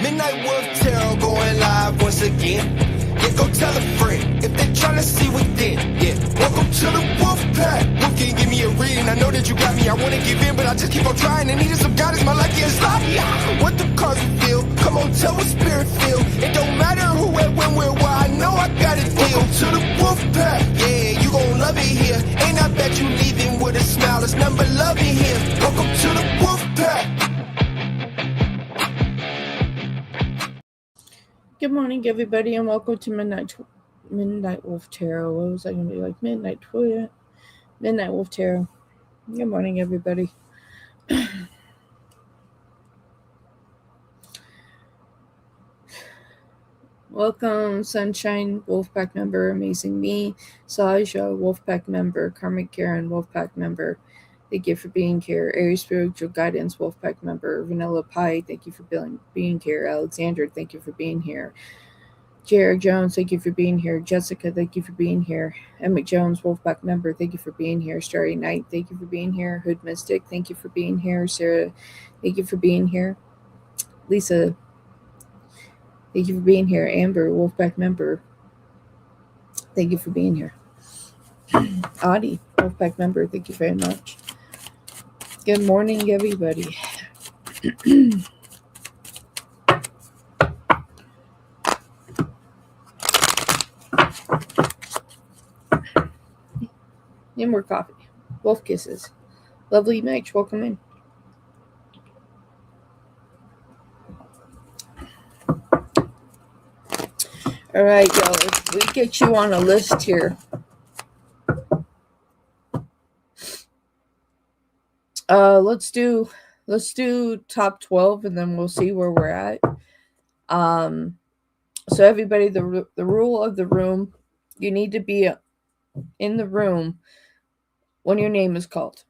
Midnight Wolf Tarot going live once again. Yeah, go tell a friend if they're trying to see within. Yeah, welcome to the Wolf Pack. Wolf can give me a reading. I know that you got me. I wanna give in, but I just keep on trying. And needing some guidance. My lucky is lucky. What the cards reveal? Come on, tell what spirit feel. It don't matter who, where, when, where, why. I know I got a deal. Welcome to the Wolf Pack. Yeah, you gon' love it here. And I bet you leaving with a smile. There's none but love in here. Welcome to the Wolf Pack. Good morning, everybody, and welcome to Midnight Wolf Tarot. What was I going to be like? Midnight Wolf Tarot. Good morning, everybody. Welcome, Sunshine, Wolfpack member, Amazing Me, Saja, Wolfpack member, Karmic Karen, Wolfpack member. Thank you for being here. Aries Spiritual Guidance, Wolfpack member. Vanilla Pie, thank you for being here. Alexander, thank you for being here. Jared Jones, thank you for being here. Jessica, thank you for being here. Emmett Jones, Wolfpack member, thank you for being here. Starry Night, thank you for being here. Hood Mystic, thank you for being here. Sarah, thank you for being here. Lisa, thank you for being here. Amber, Wolfpack member, thank you for being here. Audie, Wolfpack member, thank you very much. Good morning, everybody. Need more coffee. Wolf kisses. Lovely Mitch, welcome in. All right, y'all. If we get you on a list here. Let's do top 12, and then we'll see where we're at. So everybody, the rule of the room, you need to be in the room when your name is called.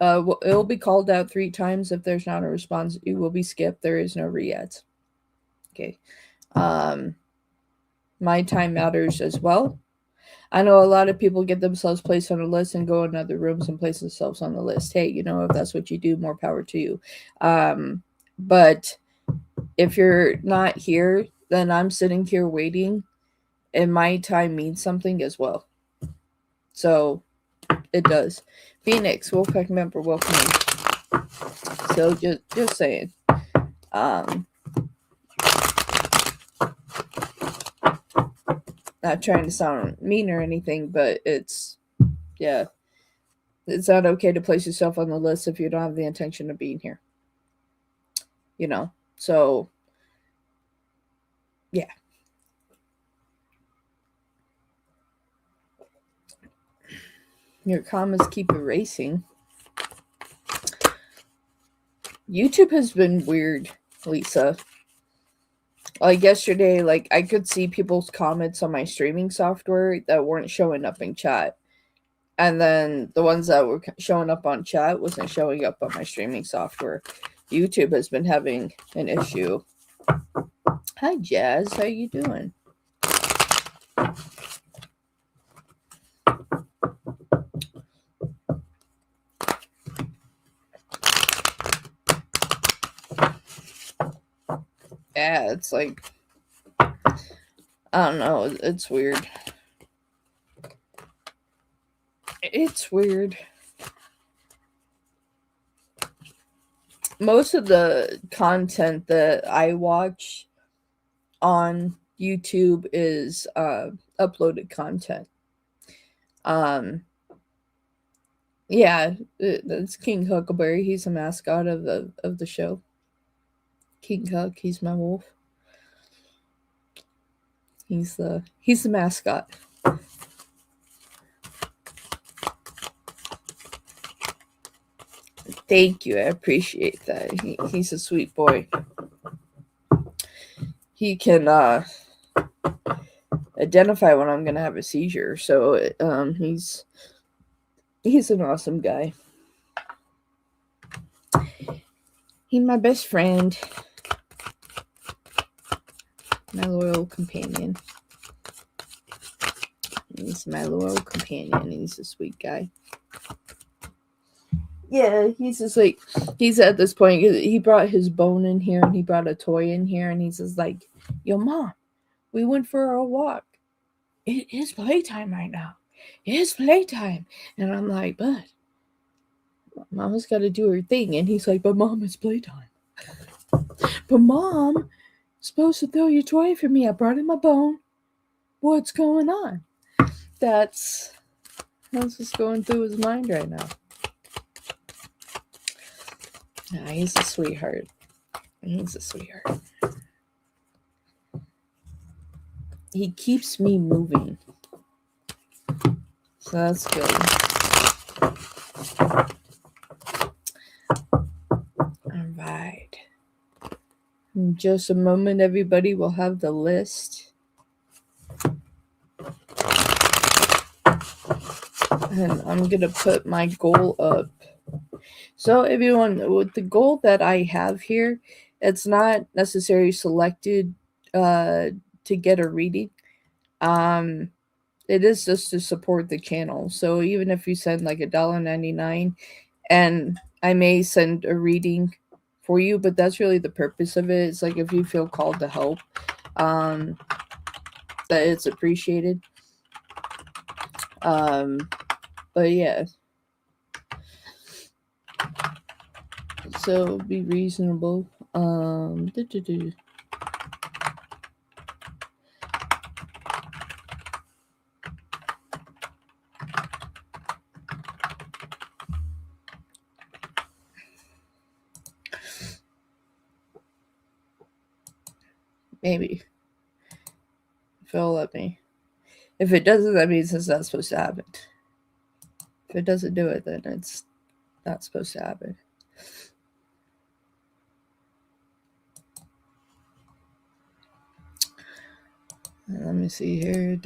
It will be called out 3 times. If there's not a response, it will be skipped. There is no re-ads. Okay. My time matters as well. I know a lot of people get themselves placed on a list and go in other rooms and place themselves on the list. Hey, if that's what you do, more power to you. But if you're not here, then I'm sitting here waiting, and my time means something as well. So it does. Phoenix, Wolfpack member, welcome in. So just saying. Not trying to sound mean or anything, but it's not okay to place yourself on the list if you don't have the intention of being here. So yeah. Your comments keep erasing. YouTube has been weird, Lisa. Like yesterday, I could see people's comments on my streaming software that weren't showing up in chat. And then the ones that were showing up on chat wasn't showing up on my streaming software. YouTube has been having an issue. Hi, Jazz. How you doing? Yeah, it's I don't know. It's weird. It's weird. Most of the content that I watch on YouTube is uploaded content. Yeah, that's King Huckleberry. He's a mascot of the show. King Huck, he's my wolf. He's the mascot. Thank you, I appreciate that. He's a sweet boy. He can identify when I'm gonna have a seizure, so he's an awesome guy. He's my best friend. My loyal companion. He's my loyal companion. He's a sweet guy. Yeah, he's just like, he's at this point, he brought his bone in here and he brought a toy in here and he's just like, yo, Mom, we went for a walk. It is playtime right now. It is playtime. And I'm like, but Mama's got to do her thing. And he's like, but Mom, it's playtime. But Mom, supposed to throw your toy for me. I brought in my bone. What's going on? That's what's going through his mind right now. Nah, he's a sweetheart. He's a sweetheart. He keeps me moving. So that's good. Alright. In just a moment, everybody will have the list. And I'm going to put my goal up. So everyone, with the goal that I have here, it's not necessarily selected to get a reading. It is just to support the channel. So even if you send like $1.99, and I may send a reading for you, but that's really the purpose of it. It's like if you feel called to help, that it's appreciated. But yeah. So be reasonable. Maybe. If it'll let me. If it doesn't, that means it's not supposed to happen. If it doesn't do it, then it's not supposed to happen. Let me see here.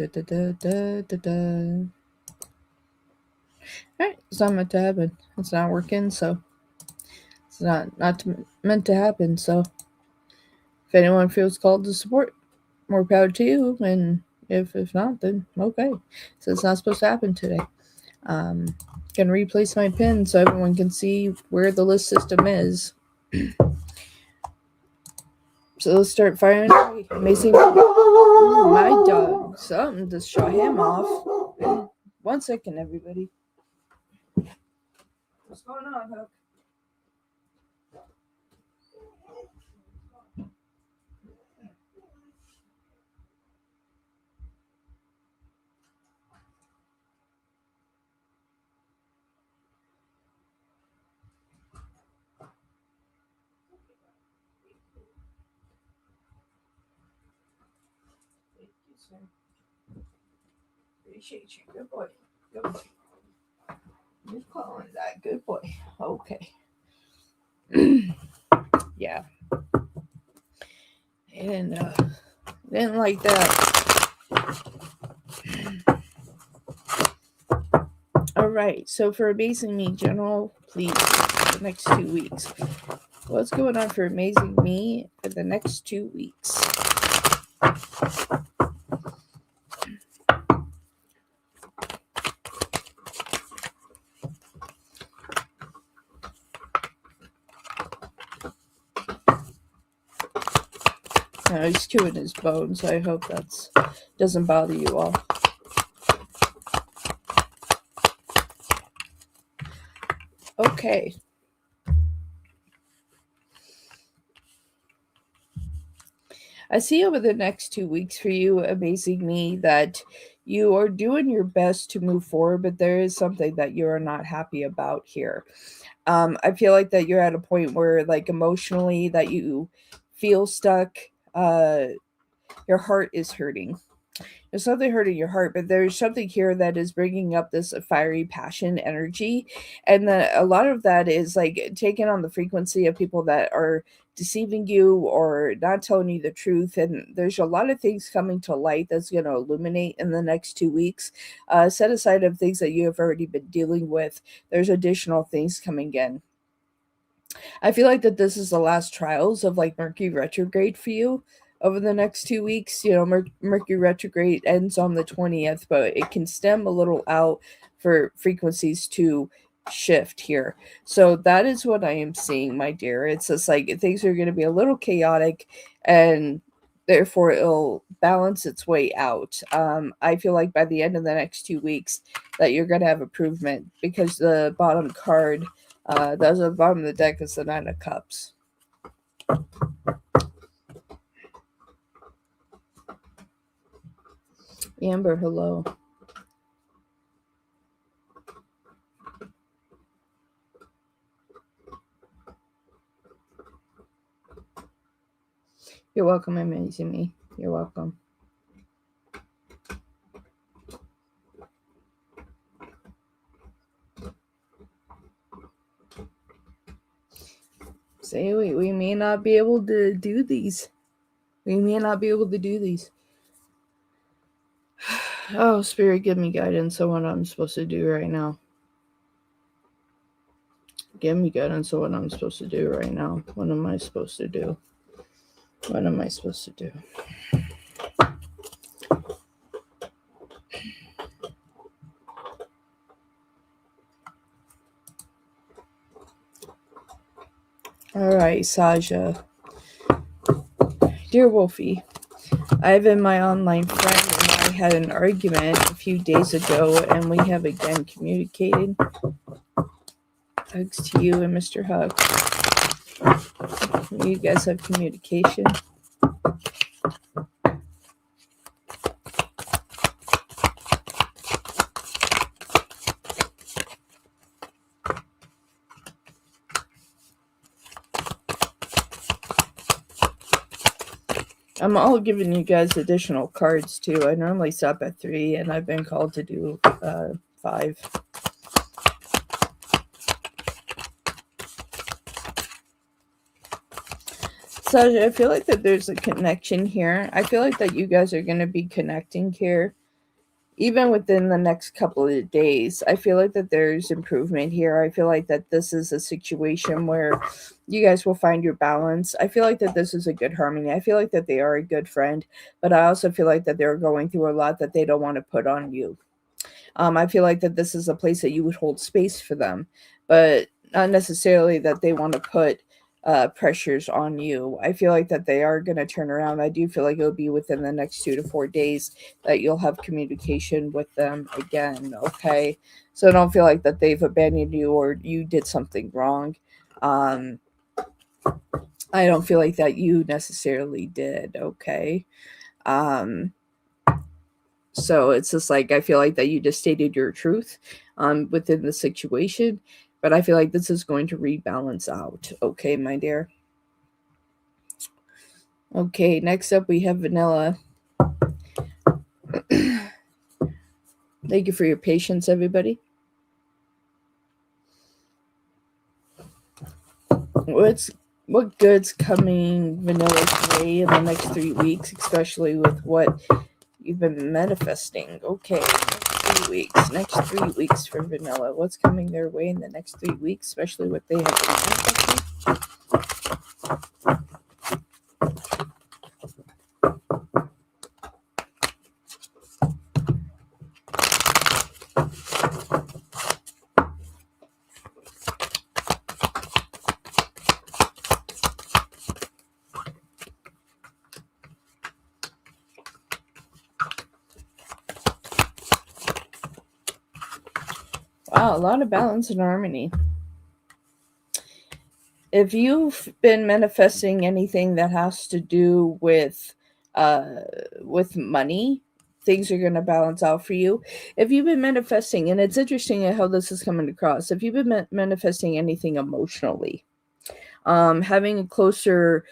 Alright, it's not meant to happen. It's not working, so it's not meant to happen. So if anyone feels called to support, more power to you. And if not, then okay. So it's not supposed to happen today. Can replace my pin so everyone can see where the list system is. So let's start firing away. Amazing. Ooh, my dog. Something just shot him off. 1 second, everybody. What's going on, Hook? Thank you, sir. Appreciate you. Good boy. Good boy. You're calling that. Good boy. Okay. Yeah. And didn't like that. All right. So for Amazing Me General, please, for the next 2 weeks. What's going on for Amazing Me for the next 2 weeks? Now he's chewing his bone, so I hope that doesn't bother you all. Okay. I see over the next 2 weeks for you, Amazing Me, that you are doing your best to move forward, but there is something that you are not happy about here. I feel like that you're at a point where, like, emotionally, that you feel stuck. Your heart is hurting. There's something hurting your heart, but there's something here that is bringing up this fiery passion energy. And then a lot of that is like taking on the frequency of people that are deceiving you or not telling you the truth. And there's a lot of things coming to light that's going to illuminate in the next 2 weeks. Set aside of things that you have already been dealing with, there's additional things coming in. I feel like that this is the last trials of like Mercury retrograde for you over the next 2 weeks. You know, Mercury retrograde ends on the 20th, but it can stem a little out for frequencies to shift here. So that is what I am seeing, my dear. It's just like things are going to be a little chaotic, and therefore it'll balance its way out. I feel like by the end of the next 2 weeks that you're going to have improvement, because the bottom card that's at the bottom of the deck is the Nine of Cups. Amber, hello. You're welcome, Amazing Me. You're welcome. Say we may not be able to do these. We may not be able to do these. Oh, Spirit, give me guidance on what I'm supposed to do right now. Give me guidance on what I'm supposed to do right now. What am I supposed to do? What am I supposed to do? All right, Saja. Dear Wolfie, I've been my online friend and I had an argument a few days ago, and we have again communicated. Hugs to you and Mr. Hug. You guys have communication. I'm all giving you guys additional cards too. I normally stop at 3, and I've been called to do 5. Saja, I feel like that there's a connection here. I feel like that you guys are going to be connecting here. Even within the next couple of days, I feel like that there's improvement here. I feel like that this is a situation where you guys will find your balance. I feel like that this is a good harmony. I feel like that they are a good friend, but I also feel like that they're going through a lot that they don't want to put on you. I feel like that this is a place that you would hold space for them, but not necessarily that they want to put pressures on you. I feel like that they are going to turn around. I do feel like it'll be within the next 2 to 4 days that you'll have communication with them again. Okay. So don't feel like that they've abandoned you or you did something wrong. I don't feel like that you necessarily did. Okay. So it's just like, I feel like that you just stated your truth within the situation. But I feel like this is going to rebalance out. Okay, my dear. Okay, next up we have Vanilla. Thank you for your patience, everybody. What good's coming Vanilla's way in the next 3 weeks, especially with what you've been manifesting? Okay, next 3 weeks for Vanilla. What's coming their way in the next 3 weeks, especially what they have been manifesting? Wow, a lot of balance and harmony. If you've been manifesting anything that has to do with money, things are going to balance out for you. If you've been manifesting, and it's interesting how this is coming across, if you've been manifesting anything emotionally, having closer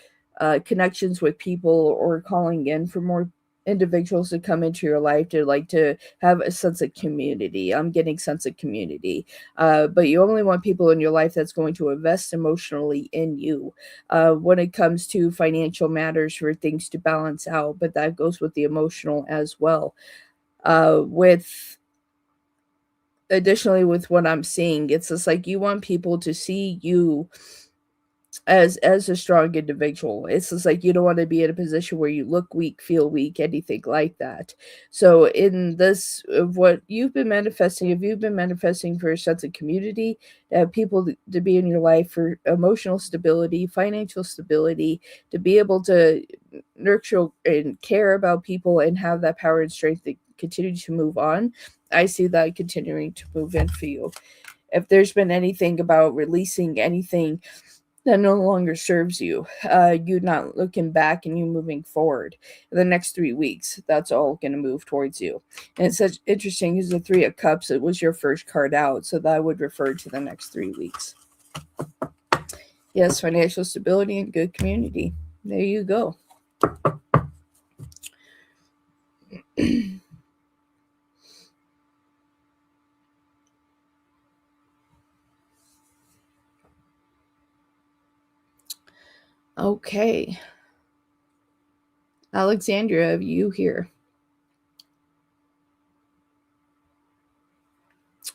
connections with people or calling in for more individuals to come into your life to have a sense of community. I'm getting sense of community. But you only want people in your life that's going to invest emotionally in you when it comes to financial matters for things to balance out. But that goes with the emotional as well. Additionally, with what I'm seeing, it's just like you want people to see you as a strong individual. It's just like you don't want to be in a position where you look weak, feel weak, anything like that. So in this, what you've been manifesting, if you've been manifesting for a sense of community, to have people to be in your life for emotional stability, financial stability, to be able to nurture and care about people and have that power and strength to continue to move on, I see that continuing to move in for you. If there's been anything about releasing anything that no longer serves you, you not looking back and you moving forward. The next 3 weeks, that's all going to move towards you. And it's such interesting because the Three of Cups, it was your first card out, so that would refer to the next 3 weeks. Yes, financial stability and good community. There you go. Okay. Alexandria, have you here?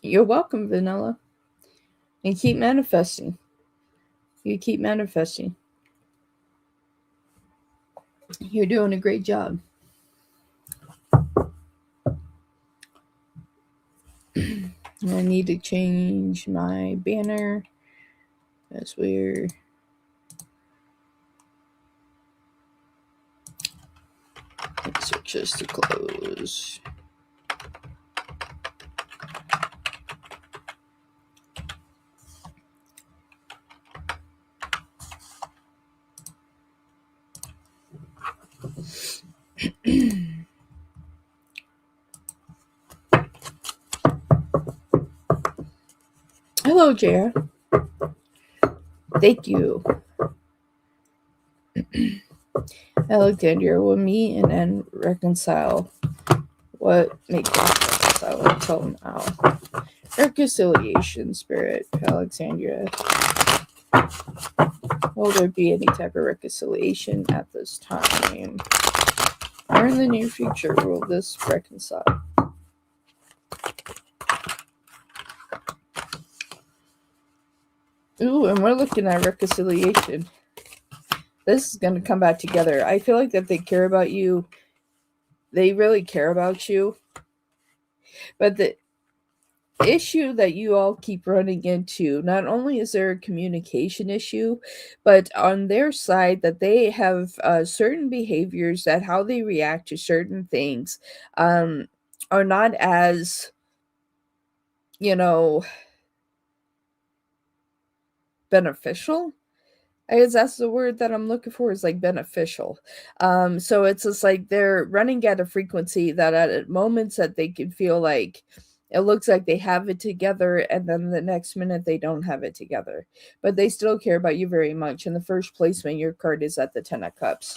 You're welcome, Vanilla. And keep manifesting. You keep manifesting. You're doing a great job. I need to change my banner. That's where searches to close. Hello, JR. Thank you. Alexandria will meet and then reconcile. What makes us reconcile until now? Reconciliation, Spirit, Alexandria. Will there be any type of reconciliation at this time? Or in the near future, will this reconcile? Ooh, and we're looking at reconciliation. This is going to come back together. I feel like that they care about you. They really care about you. But the issue that you all keep running into, not only is there a communication issue, but on their side that they have certain behaviors that how they react to certain things are not as, beneficial. I guess that's the word that I'm looking for, is like beneficial. So it's just like they're running at a frequency that at moments that they can feel like it looks like they have it together, and then the next minute they don't have it together. But they still care about you very much. In the first placement, your card is at the 10 of Cups.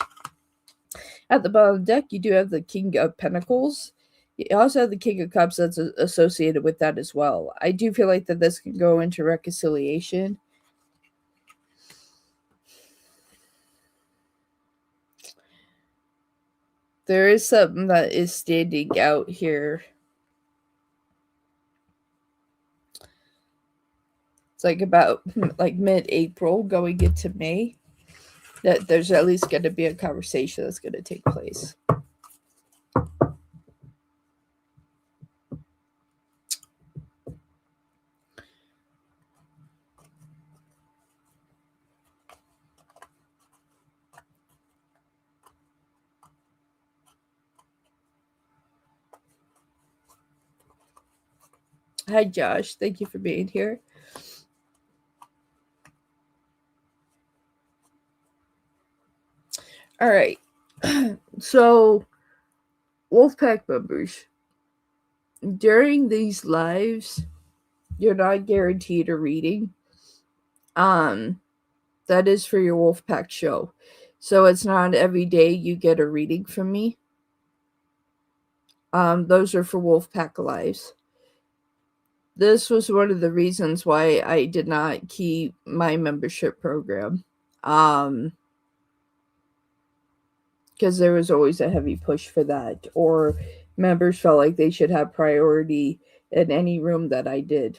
At the bottom of the deck, you do have the King of Pentacles. You also have the King of Cups that's associated with that as well. I do feel like that this can go into reconciliation. There is something that is standing out here. It's like about like mid-April going into May, that there's at least going to be a conversation that's going to take place. Hi, Josh. Thank you for being here. All right. So, Wolfpack members, during these lives, you're not guaranteed a reading. That is for your Wolfpack show. So it's not every day you get a reading from me. Those are for Wolfpack lives. This was one of the reasons why I did not keep my membership program. Because there was always a heavy push for that, or members felt like they should have priority in any room that I did.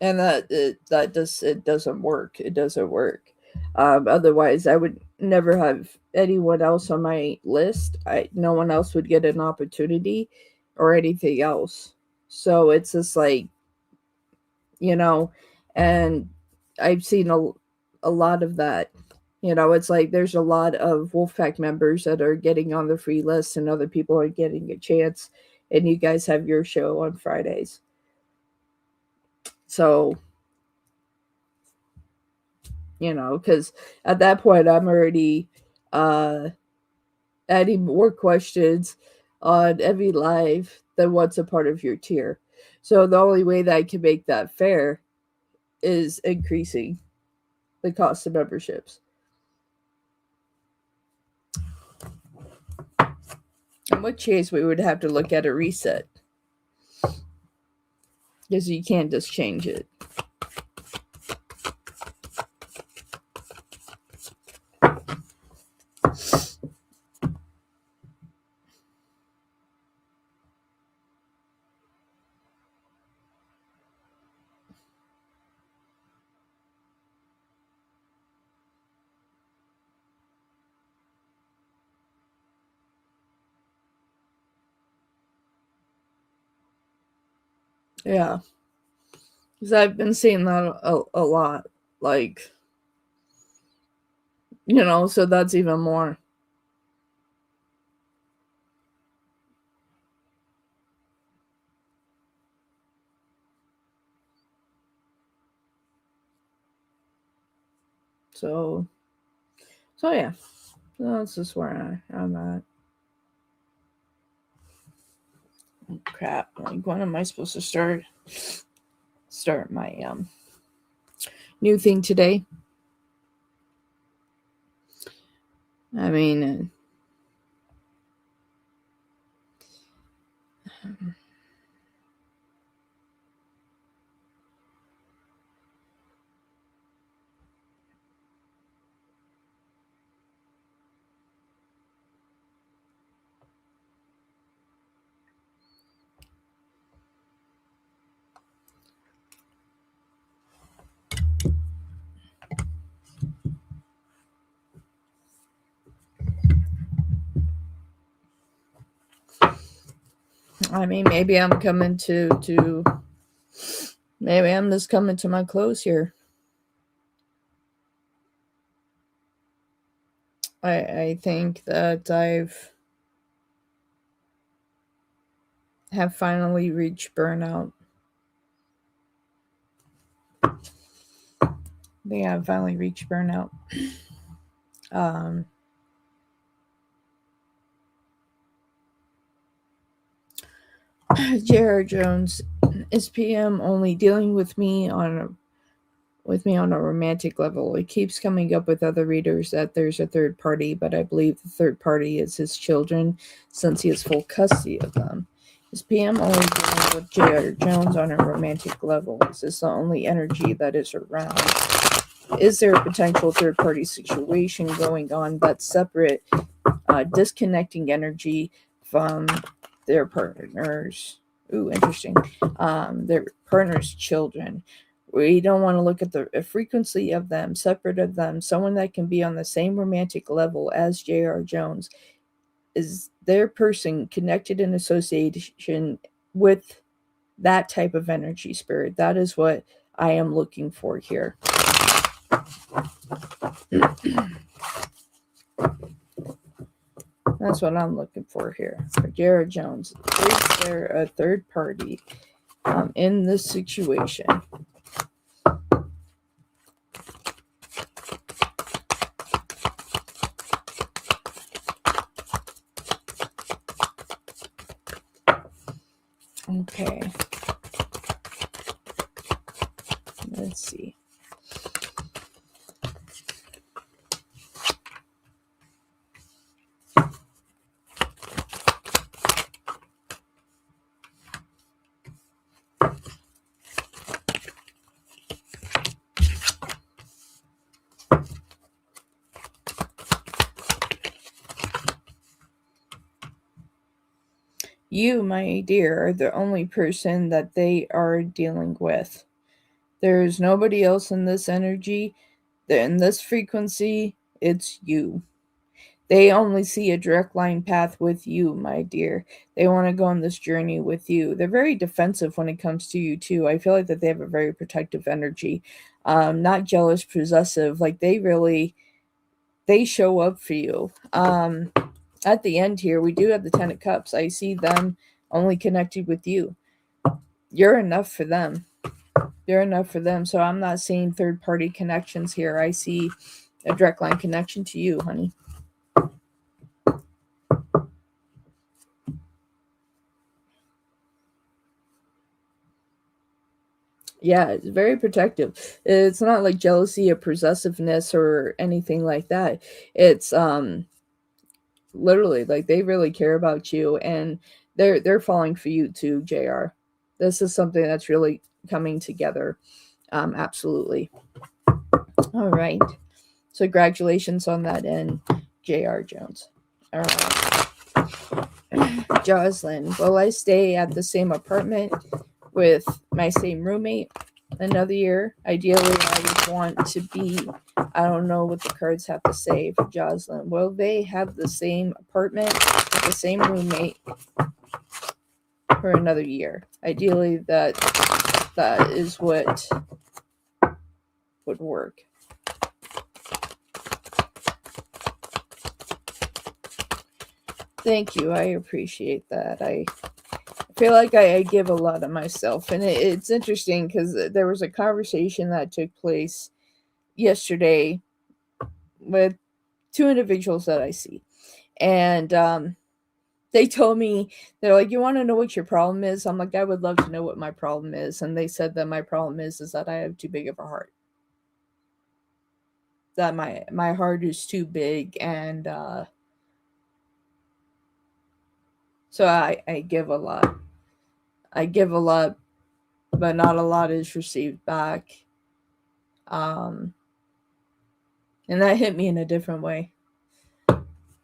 and it doesn't work. It doesn't work. Otherwise, I would never have anyone else on my list. No one else would get an opportunity or anything else. So it's just like, you know, and I've seen a lot of that. It's like there's a lot of Wolfpack members that are getting on the free list, and other people are getting a chance. And you guys have your show on Fridays. So, because at that point, I'm already adding more questions on every live than what's a part of your tier. So, the only way that I can make that fair is increasing the cost of memberships. In which case, we would have to look at a reset, because you can't just change it. Yeah, because I've been seeing that a lot. Like, so that's even more. So yeah, that's just where I'm at. Oh, crap! Like, when am I supposed to start my new thing today? I mean, maybe I'm coming to maybe I'm just coming to my close here. I think that have finally reached burnout. They have finally reached burnout. J.R. Jones is PM only dealing with me on a romantic level. It keeps coming up with other readers that there's a third party, but I believe the third party is his children, since he has full custody of them. Is PM only dealing with J.R. Jones on a romantic level? Is this the only energy that is around? Is there a potential third party situation going on that's separate, disconnecting energy from their partners? Ooh, interesting. Their partner's children. We don't want to look at the frequency of them, separate of them, someone that can be on the same romantic level as J.R. Jones. Is their person connected in association with that type of energy spirit? That is what I am looking for here. That's what I'm looking for here. For J.R. Jones, is there a third party in this situation? Okay. Let's see. You, my dear, are the only person that they are dealing with. There's nobody else in this energy, in this frequency. It's you. They only see a direct line path with you, my dear. They want to go on this journey with you. They're very defensive when it comes to you, too. I feel like that they have a very protective energy. Not jealous, possessive. Like, they show up for you. At the end here, we do have the Ten of Cups. I see them only connected with you. You're enough for them. You're enough for them. So I'm not seeing third-party connections here. I see a direct line connection to you, honey. Yeah, it's very protective. It's not like jealousy or possessiveness or anything like that. It's literally like they really care about you, and they're falling for you too, JR. This is something that's really coming together. Absolutely. All right. So congratulations on that end, JR Jones. All right. Jocelyn, will I stay at the same apartment with my same roommate another year? Ideally, I would want to be, I don't know what the cards have to say for Jocelyn. Will they have the same apartment with the same roommate for another year? Ideally, that is what would work. Thank you. I appreciate that. I feel like I give a lot of myself, and it's interesting because there was a conversation that took place yesterday with two individuals that I see, and they told me, they're like, you want to know what your problem is? I'm like, I would love to know what my problem is. And they said that my problem is that I have too big of a heart, that my heart is too big, and so I give a lot. I give a lot, but not a lot is received back. And that hit me in a different way.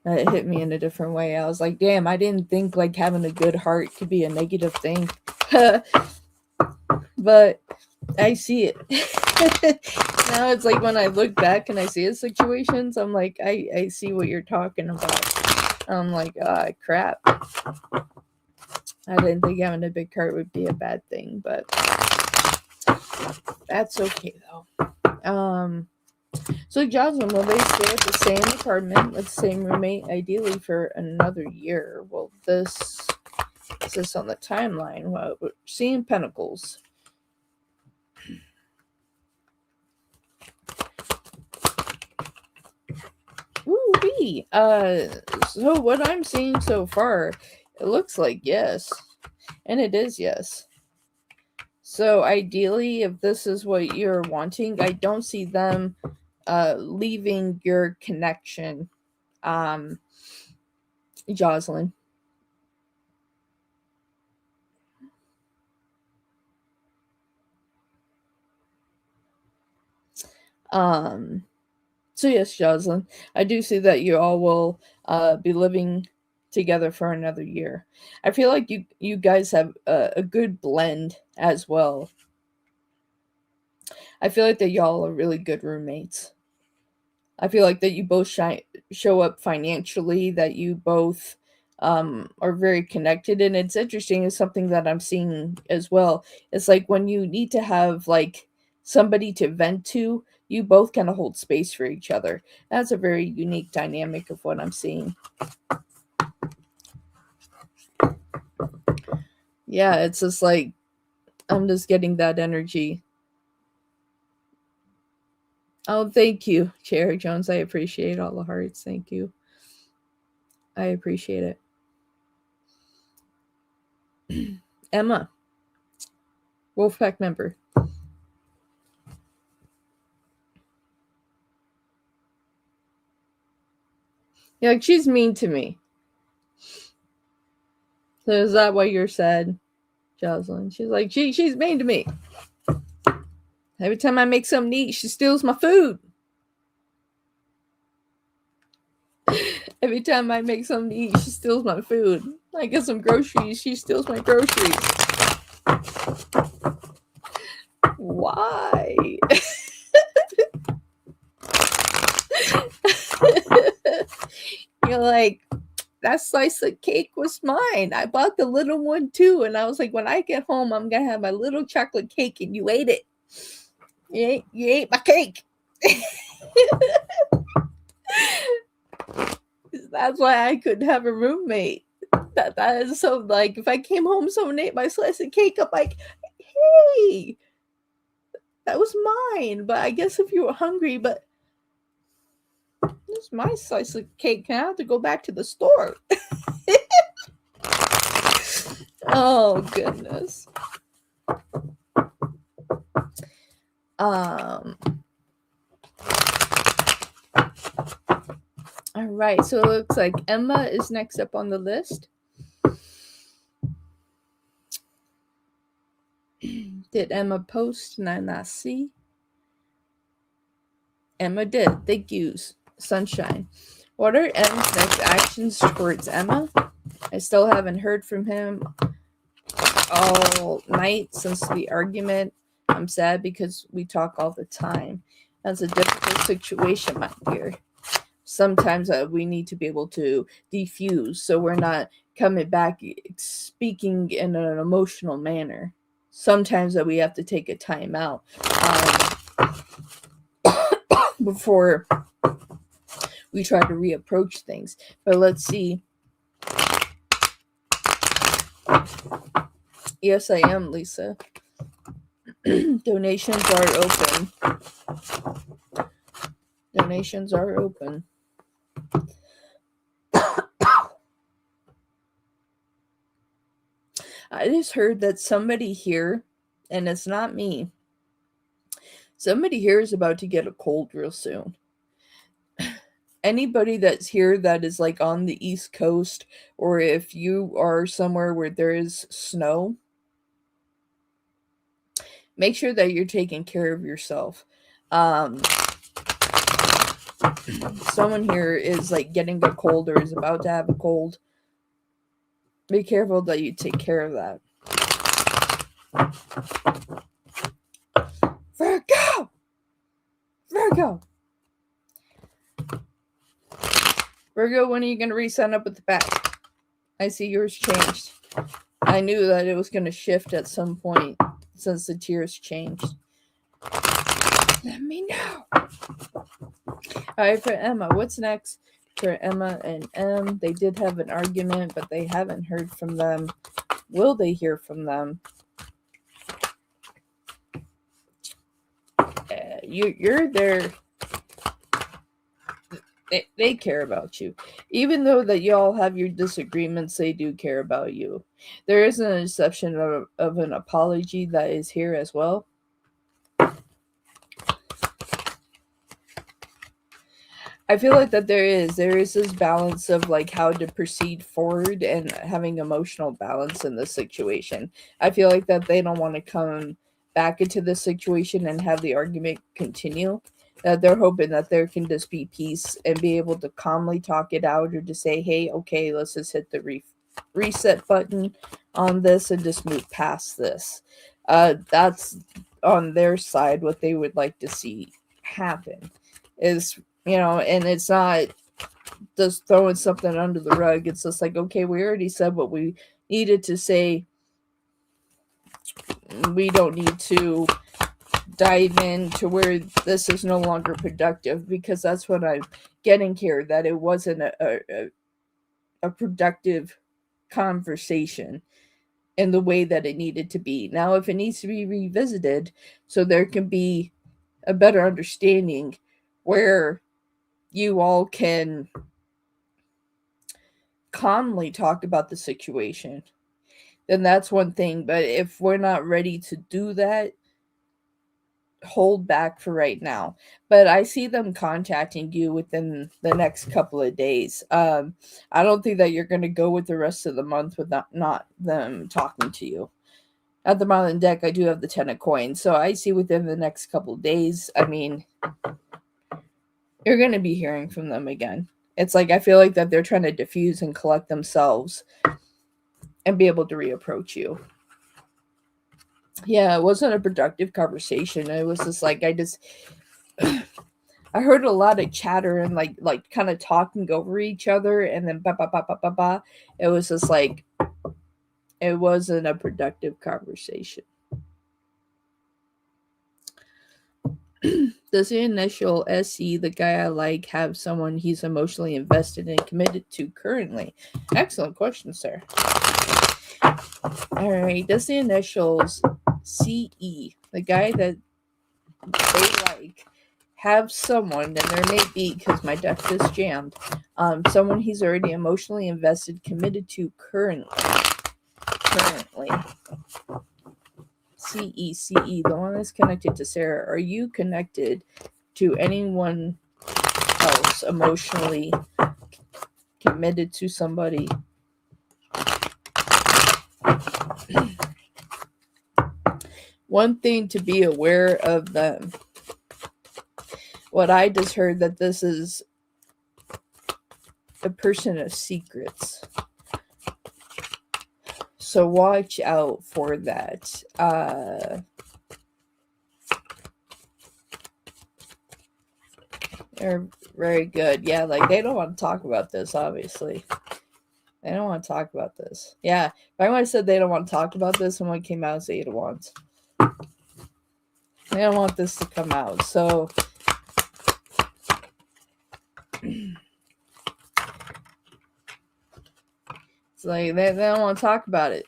That hit me in a different way. I was like, damn, I didn't think like having a good heart could be a negative thing. But I see it. Now it's like when I look back and I see the situations, I'm like, I see what you're talking about. I'm like, crap. I didn't think having a big heart would be a bad thing, but that's okay though. So Jocelyn, will they stay at the same apartment with the same roommate, ideally for another year? Well, this is on the timeline. Well, we're seeing Pentacles. Ooh-wee. So what I'm seeing so far, it looks like yes. And it is yes. So ideally, if this is what you're wanting, I don't see them leaving your connection, Jocelyn. So yes, Jocelyn, I do see that you all will be living together for another year. I feel like you guys have a good blend as well. I feel like that y'all are really good roommates. I feel like that you both show up financially, that you both are very connected. And it's interesting, it's something that I'm seeing as well. It's like when you need to have like somebody to vent to, you both kind of hold space for each other. That's a very unique dynamic of what I'm seeing. Yeah, it's just like, I'm just getting that energy. Oh, thank you, Cherry Jones. I appreciate all the hearts. Thank you. I appreciate it. Emma, Wolfpack member. Yeah, like she's mean to me. So is that why you're sad, Jocelyn? She's like, she's mean to me. Every time I make something to eat, she steals my food. Every time I make something to eat, she steals my food. I get some groceries, she steals my groceries. Why? You're like, that slice of cake was mine. I bought the little one too. And I was like, when I get home, I'm going to have my little chocolate cake, and you ate it. You ate my cake. That's why I couldn't have a roommate. That is so, like, if I came home, someone ate my slice of cake, I'm like, hey, that was mine. But I guess if you were hungry, but this is my slice of cake. I have to go back to the store. Oh, goodness. All right, so it looks like Emma is next up on the list. Did Emma post and I not see? Emma did. Thank you, Sunshine. What are M's next actions towards Emma? I still haven't heard from him all night since the argument. I'm sad because we talk all the time. That's a difficult situation, my dear. Sometimes we need to be able to defuse so we're not coming back speaking in an emotional manner. Sometimes we have to take a time out before we try to reapproach things. But let's see. Yes, I am, Lisa. Donations are open. Donations are open. I just heard that somebody here, and it's not me, somebody here is about to get a cold real soon. Anybody that's here that is like on the East Coast, or if you are somewhere where there is snow, make sure that you're taking care of yourself. Someone here is like getting a cold or is about to have a cold. Be careful that you take care of that. Virgo! Virgo, when are you going to re-sign up with the back? I see yours changed. I knew that it was going to shift at some point since the tiers changed. Let me know. Alright, for Emma, what's next? For Emma and M, they did have an argument, but they haven't heard from them. Will they hear from them? You're there. They care about you. Even though that y'all have your disagreements, they do care about you. There is an exception of an apology that is here as well. I feel like that there is this balance of like how to proceed forward and having emotional balance in this situation. I feel like that they don't want to come back into this situation and have the argument continue. That they're hoping that there can just be peace and be able to calmly talk it out, or to say, hey, okay, let's just hit the reset button on this and just move past this. That's on their side what they would like to see happen is, and it's not just throwing something under the rug. It's just like, okay, we already said what we needed to say. We don't need to dive into where this is no longer productive, because that's what I'm getting here, that it wasn't a productive conversation in the way that it needed to be. Now, if it needs to be revisited so there can be a better understanding where you all can calmly talk about the situation, then that's one thing. But if we're not ready to do that, hold back for right now. But I see them contacting you within the next couple of days. I don't think that you're going to go with the rest of the month without not them talking to you. At the bottom of the deck, I do have the 10 of coins, so I see within the next couple of days, I mean, you're going to be hearing from them again. It's like, I feel like that they're trying to diffuse and collect themselves and be able to reapproach you. Yeah, it wasn't a productive conversation. It was just like I heard a lot of chatter and like kind of talking over each other, and then ba ba ba ba ba ba. It was just like it wasn't a productive conversation. Does the initial SE, the guy I like, have someone he's emotionally invested and committed to currently? Excellent question, sir. All right. Does the initials CE, the guy that they like, have someone, and there may be because my deck is jammed, someone he's already emotionally invested, committed to currently? Currently. CE, the one that's connected to Sarah. Are you connected to anyone else emotionally committed to somebody? One thing to be aware of them. What I just heard that this is a person of secrets. So watch out for that. They're very good. Yeah, like they don't want to talk about this, obviously. They don't want to talk about this. Yeah, if I would have said they don't want to talk about this, someone came out and said it once. They don't want this to come out. So it's like they don't want to talk about it.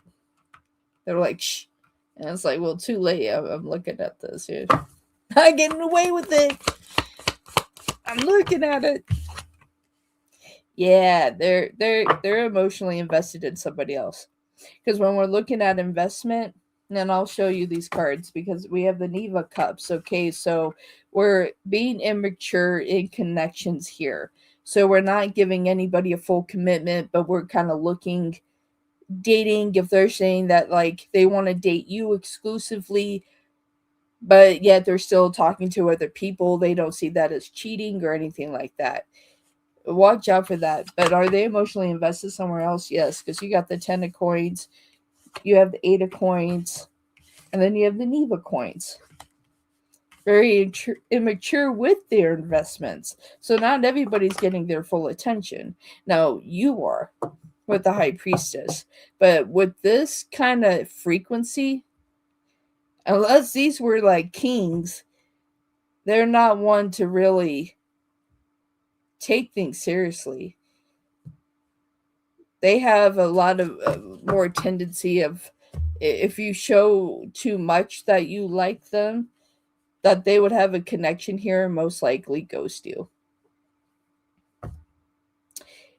They're like, shh. And it's like, well, too late. I'm looking at this here. I'm getting away with it. I'm looking at it. Yeah, they're emotionally invested in somebody else. Because when we're looking at investment, and I'll show you these cards because we have the Neva Cups. Okay, so we're being immature in connections here. So we're not giving anybody a full commitment, but we're kind of looking, dating, if they're saying that like they want to date you exclusively, but yet they're still talking to other people, they don't see that as cheating or anything like that. Watch out for that. But are they emotionally invested somewhere else? Yes, because you got the 10 of coins, you have the 8 of coins, and then you have the Neva coins. Very immature with their investments. So not everybody's getting their full attention. Now, you are with the High Priestess. But with this kind of frequency, unless these were like kings, they're not one to really take things seriously. They have a lot of more tendency of, if you show too much that you like them, that they would have a connection here and most likely ghost you.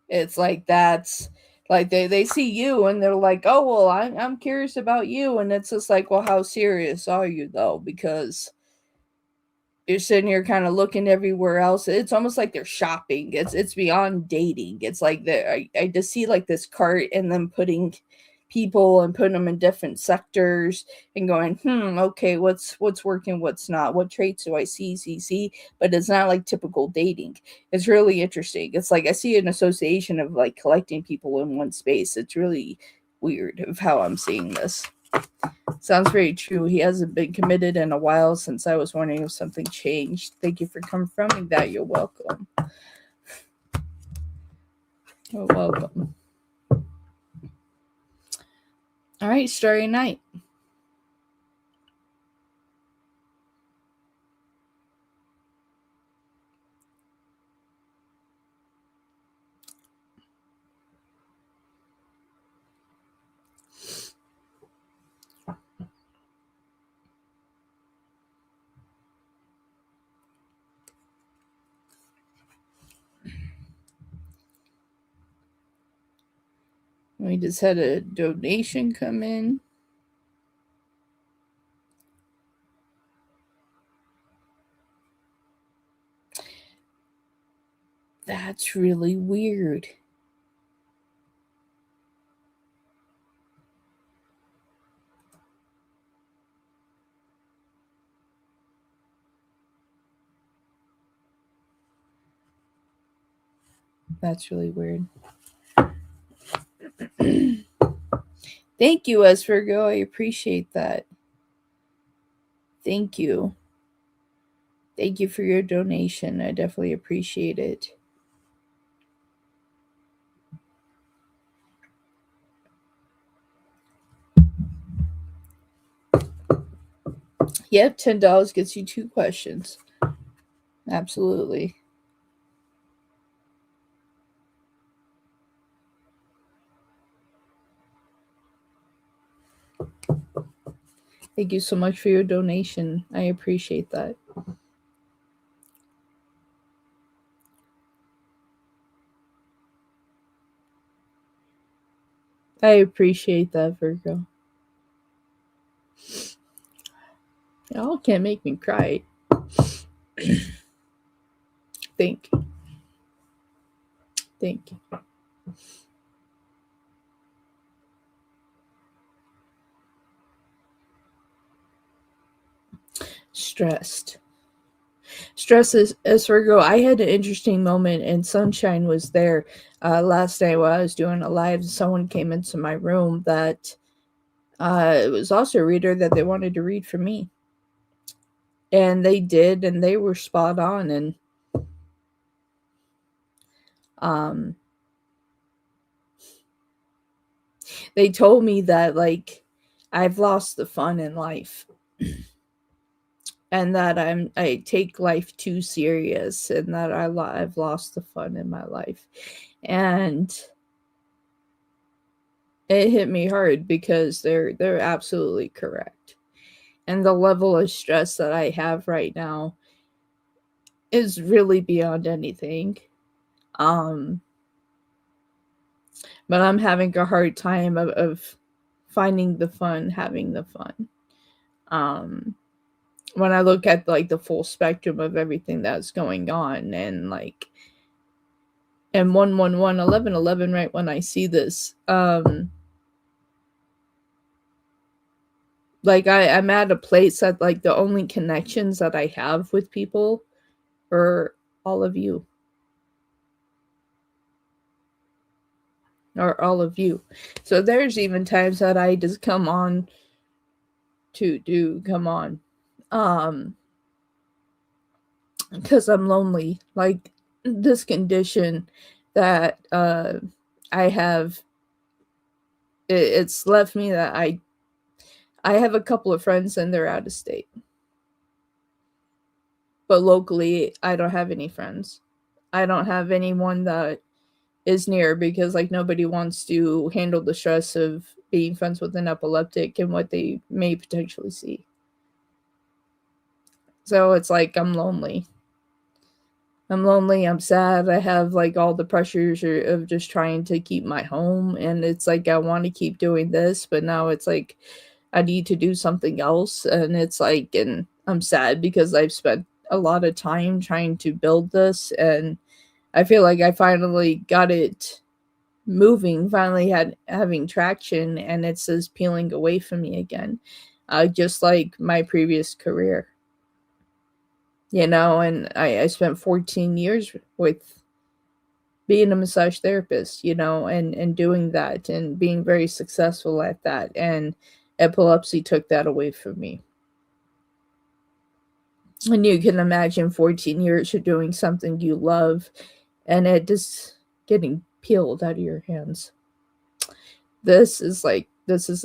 It's like that's like they see you and they're like, oh well, I'm curious about you, and it's just like, well, how serious are you though? Because you're sitting here kind of looking everywhere else. It's almost like they're shopping. It's beyond dating. It's like I just see like this cart and them putting people and putting them in different sectors and going, okay, what's working, what's not, what traits do I see, but it's not like typical dating. It's really interesting. It's like I see an association of like collecting people in one space. It's really weird of how I'm seeing this. Sounds very true. He hasn't been committed in a while since I was wondering if something changed. Thank you for confirming that. You're welcome. You're welcome. All right, Starry Night. We just had a donation come in. That's really weird. That's really weird. Thank you, Esvirgo. I appreciate that. Thank you. Thank you for your donation. I definitely appreciate it. Yep, $10 gets you 2 questions. Absolutely. Thank you so much for your donation. I appreciate that. I appreciate that, Virgo. Y'all can't make me cry. Thank you. Thank you. Stressed. Stress is Virgo. I had an interesting moment, and Sunshine was there last night while I was doing a live. Someone came into my room that it was also a reader that they wanted to read for me. And they did, and they were spot on. And um, they told me that, like, I've lost the fun in life. And that I take life too serious, and that I've lost the fun in my life. And it hit me hard because they're absolutely correct. And the level of stress that I have right now is really beyond anything. Um but I'm having a hard time of finding the fun, having the fun. Um when I look at like the full spectrum of everything that's going on, and like, and 111 11 right when I see this, like I'm at a place that like the only connections that I have with people are all of you, or all of you. So there's even times that I just come on um because I'm lonely. Like, this condition that I have, it's left me that I have a couple of friends and they're out of state. But locally, I don't have any friends. I don't have anyone that is near, because like nobody wants to handle the stress of being friends with an epileptic and what they may potentially see. So it's like I'm lonely. I'm sad. I have like all the pressures of just trying to keep my home, and it's like I want to keep doing this, but now it's like I need to do something else, and it's like, and I'm sad because I've spent a lot of time trying to build this, and I feel like I finally got it moving, finally having traction, and it's just peeling away from me again, just like my previous career. And I spent 14 years with being a massage therapist, and doing that and being very successful at that. And epilepsy took that away from me. And you can imagine 14 years of doing something you love and it just getting peeled out of your hands. This is the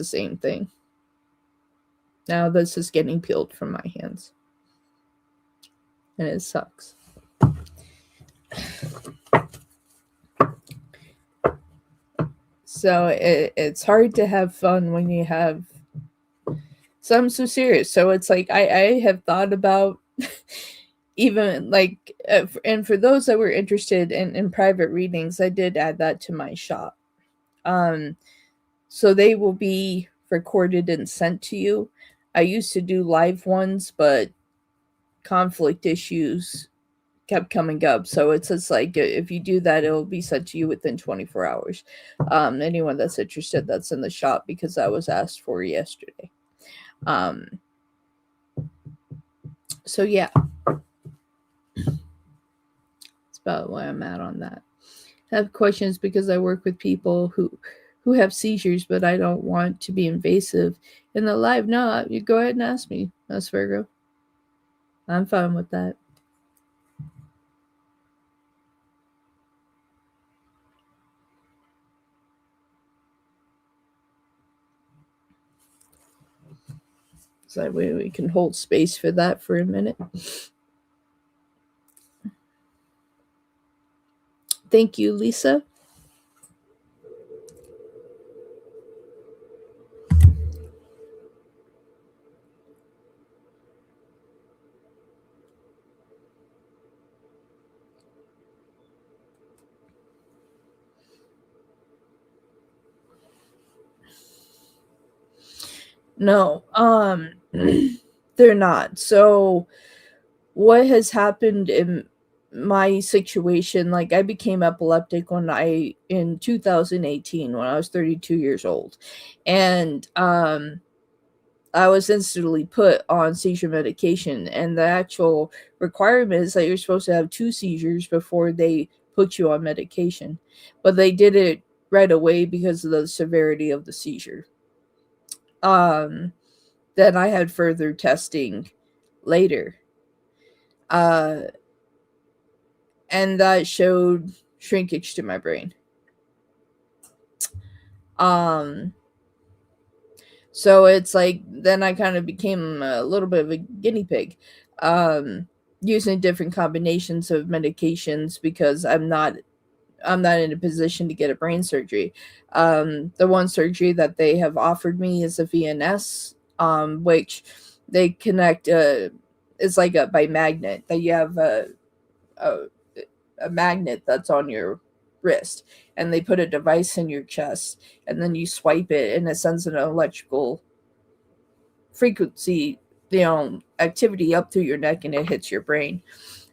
same thing. Now this is getting peeled from my hands. And it sucks. So it's hard to have fun when you have something so serious. So it's like I have thought about even like, and for those that were interested in private readings, I did add that to my shop. So they will be recorded and sent to you. I used to do live ones, but conflict issues kept coming up. So it's just like, if you do that, it'll be sent to you within 24 hours. Anyone that's interested, that's in the shop, because I was asked for yesterday. So yeah, that's about where I'm at on that. I have questions because I work with people who who have seizures, but I don't want to be invasive in the live. No, you go ahead and ask me, Miss Virgo. I'm fine with that. So that way we can hold space for that for a minute. Thank you, Lisa. No, they're not. So what has happened in my situation, like I became epileptic when I in 2018 when I was 32 years old. And I was instantly put on seizure medication, and the actual requirement is that you're supposed to have two seizures before they put you on medication. But they did it right away because of the severity of the seizure. Um then I had further testing later. Uh and that showed shrinkage to my brain. Um, so it's like then I kind of became a little bit of a guinea pig, um, using different combinations of medications because I'm not in a position to get a brain surgery. The one surgery that they have offered me is a VNS, which they connect. It's like a by magnet that you have a a magnet that's on your wrist, and they put a device in your chest, and then you swipe it and it sends an electrical frequency, activity up through your neck, and it hits your brain.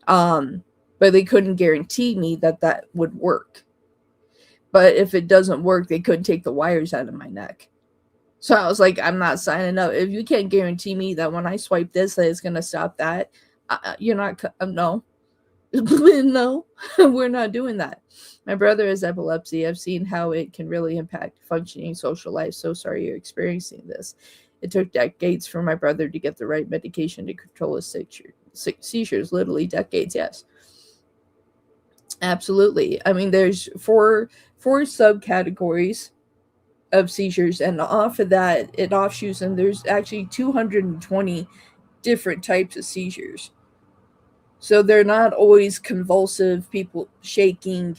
um but they couldn't guarantee me that that would work. But if it doesn't work, they couldn't take the wires out of my neck. So I was like, I'm not signing up if you can't guarantee me that when I swipe this that it's going to stop that. You're not no. No, we're not doing that. My brother has epilepsy. I've seen how it can really impact functioning social life. So sorry you're experiencing this. It took decades for my brother to get the right medication to control his seizures. Literally decades, yes. Absolutely. I mean, there's four subcategories of seizures, and off of that, it offshoots, and there's actually 220 different types of seizures. So they're not always convulsive, people shaking.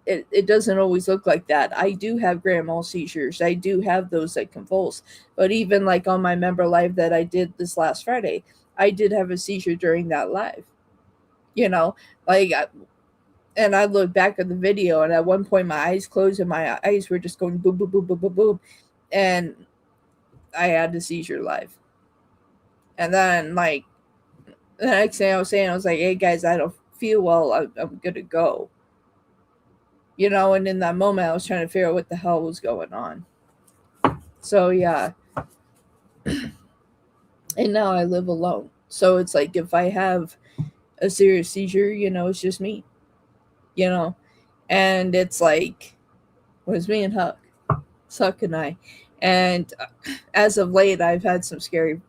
It doesn't always look like that. I do have grand mal seizures. I do have those that convulse. But even like on my member live that I did this last Friday, I did have a seizure during that live. You know, like, and I look back at the video, and at one point my eyes closed and my eyes were just going boom, boom, boom, boom, boom, boom. And I had a seizure live. And then, like, the next thing I was saying, I was like, hey guys, I don't feel well. I'm going to go. And in that moment, I was trying to figure out what the hell was going on. So, yeah. And now I live alone. So it's like if I have a serious seizure, it's just me. And it's like, well, it's me and Huck. It's Huck and I. And as of late, I've had some scary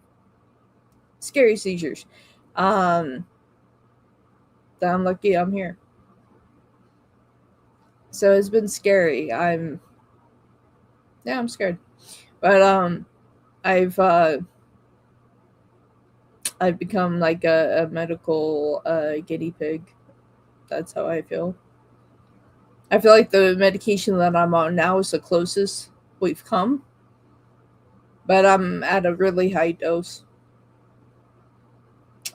seizures. I'm lucky I'm here. So it's been scary. I'm scared. But I've become like a medical guinea pig. That's how I feel. I feel like the medication that I'm on now is the closest we've come. But I'm at a really high dose.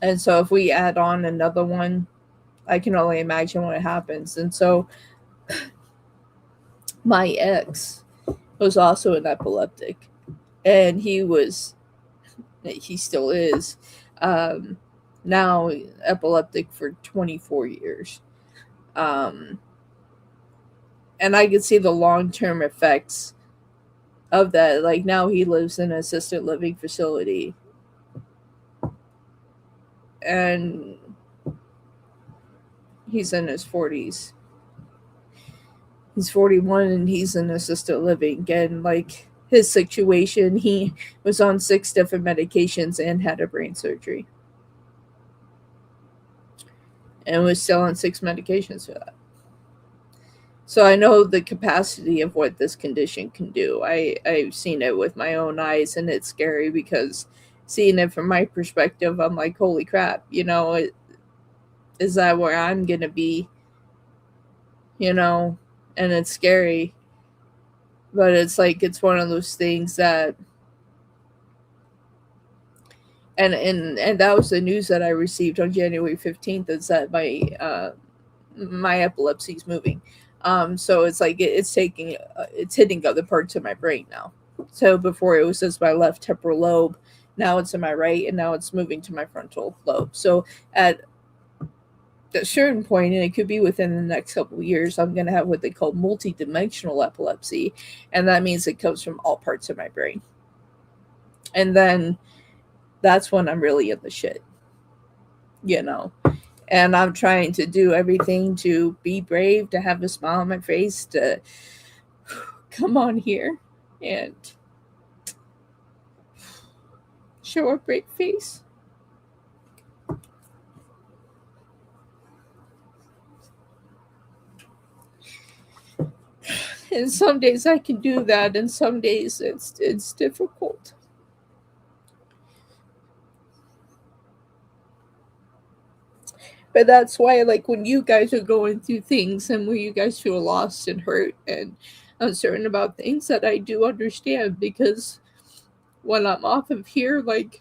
And so if we add on another one, I can only imagine what happens. And so my ex was also an epileptic. And he still is, now epileptic for 24 years. And I could see the long-term effects of that. Like now he lives in an assisted living facility. And he's in his 40s. He's 41 and he's in assisted living. And like his situation, he was on 6 different medications and had a brain surgery and was still on 6 medications for that. So I know the capacity of what this condition can do. I've seen it with my own eyes, and it's scary because seeing it from my perspective, I'm like, holy crap, is that where I'm gonna be? You know, and it's scary, but it's like it's one of those things that, and that was the news that I received on January 15th, is that my epilepsy's moving. So it's like it's hitting other parts of my brain now. So before it was just my left temporal lobe, now it's in my right, and now it's moving to my frontal lobe. So at a certain point, and it could be within the next couple of years, I'm going to have what they call multidimensional epilepsy, and that means it comes from all parts of my brain. And then that's when I'm really in the shit, you know. And I'm trying to do everything to be brave, to have a smile on my face, to come on here and show a brave face. And some days I can do that, and some days it's difficult. But that's why, like, when you guys are going through things and when you guys feel lost and hurt and uncertain about things, that I do understand, because when I'm off of here, like,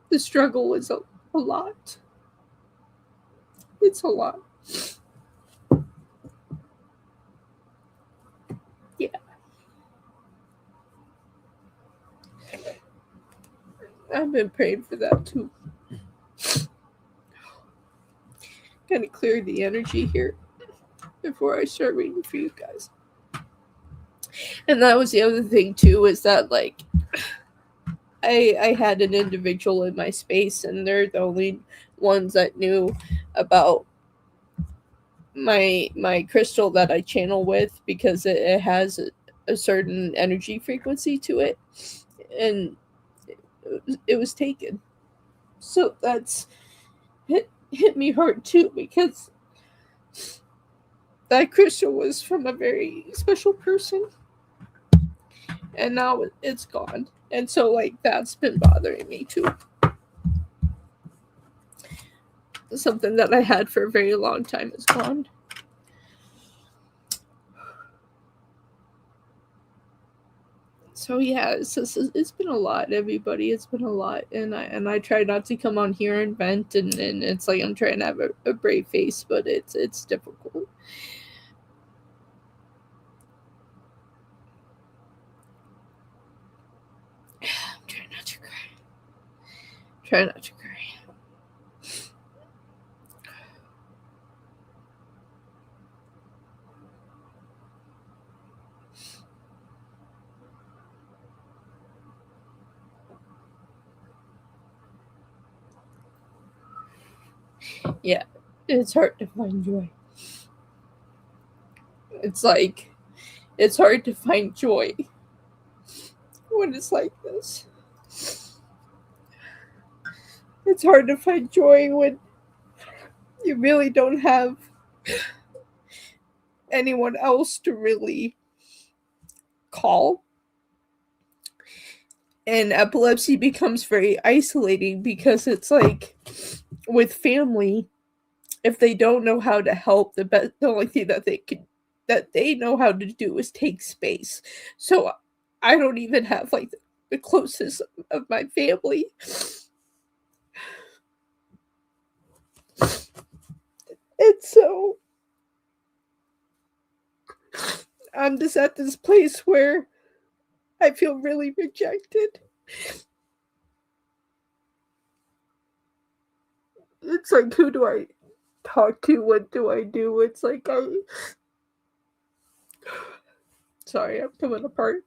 the struggle is a lot. It's a lot. Yeah. I've been praying for that too. Kind of clear the energy here before I start reading for you guys. And that was the other thing too, is that like I had an individual in my space, and they're the only ones that knew about my crystal that I channel with, because it has a certain energy frequency to it, and it was taken. So that's hit me hard too, because that crystal was from a very special person, and now it's gone. And so like that's been bothering me too. Something that I had for a very long time is gone. So yeah, it's been a lot, everybody. It's been a lot, and I try not to come on here and vent, and it's like I'm trying to have a brave face, but it's difficult. I'm trying not to cry. Try not to cry. Yeah, it's hard to find joy. It's like it's hard to find joy when it's like this. It's hard to find joy when you really don't have anyone else to really call. And epilepsy becomes very isolating, because it's like with family, if they don't know how to help, the only thing that they know how to do is take space. So I don't even have like the closest of my family. And so I'm just at this place where I feel really rejected. It's like, who do I talk to? What do I do? It's like sorry, I'm coming apart.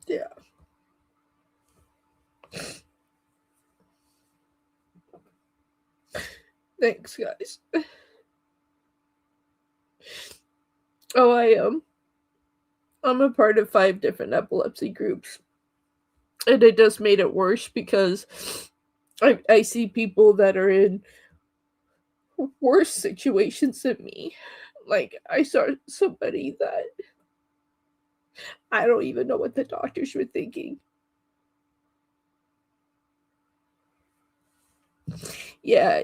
Yeah. Thanks, guys. Oh, I'm a part of 5 different epilepsy groups. And it just made it worse because I see people that are in worse situations than me. Like, I saw somebody that I don't even know what the doctors were thinking. Yeah,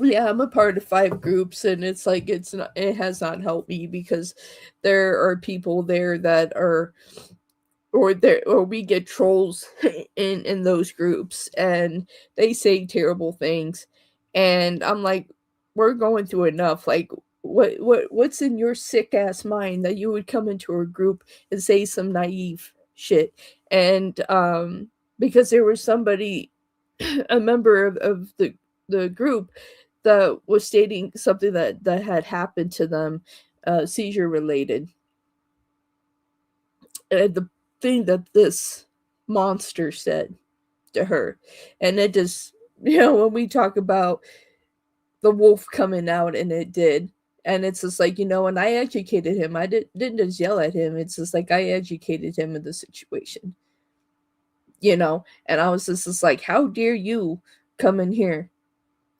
yeah, I'm a part of 5 groups, and it's like it has not helped me because there are people there that are or we get trolls in those groups, and they say terrible things, and I'm like, we're going through enough. Like, what's in your sick ass mind that you would come into a group and say some naive shit? And because there was somebody, a member of the group, that was stating something that had happened to them, seizure related. And the thing that this monster said to her, and it just, when we talk about the wolf coming out, and it did, and it's just like, and I educated him. I didn't just yell at him. It's just like, I educated him in the situation, and I was just like, how dare you come in here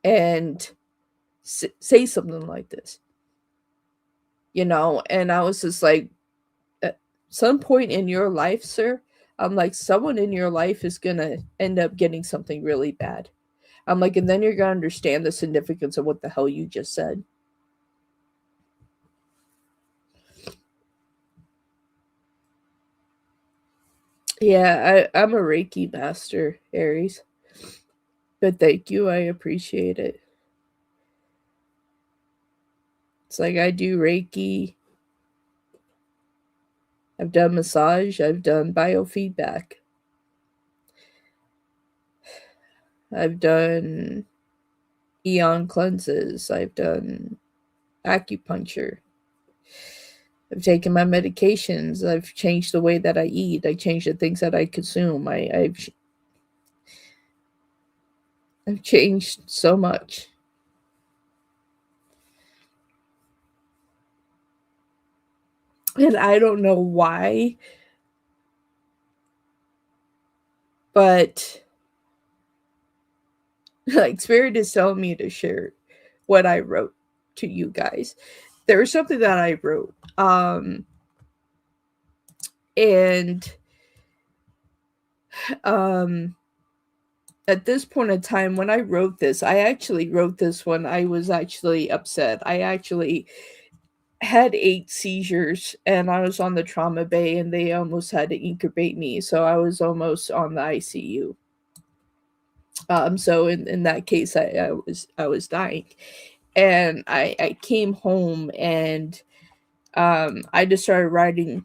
and say something like this, and I was just like, at some point in your life, sir, I'm like, someone in your life is gonna end up getting something really bad. I'm like, and then you're gonna understand the significance of what the hell you just said. Yeah, I'm a Reiki master, Aries. But thank you, I appreciate it. It's like, I do Reiki, I've done massage, I've done biofeedback, I've done eon cleanses, I've done acupuncture, I've taken my medications, I've changed the way that I eat, I changed the things that I consume. I've changed so much. And I don't know why, but like, Spirit is telling me to share what I wrote to you guys. There was something that I wrote. And um at this point in time, when I wrote this, I actually wrote this when I was actually upset. I actually had 8 seizures, and I was on the trauma bay, and they almost had to incubate me. So I was almost on the ICU. So in that case, I was dying, and I came home, and I just started writing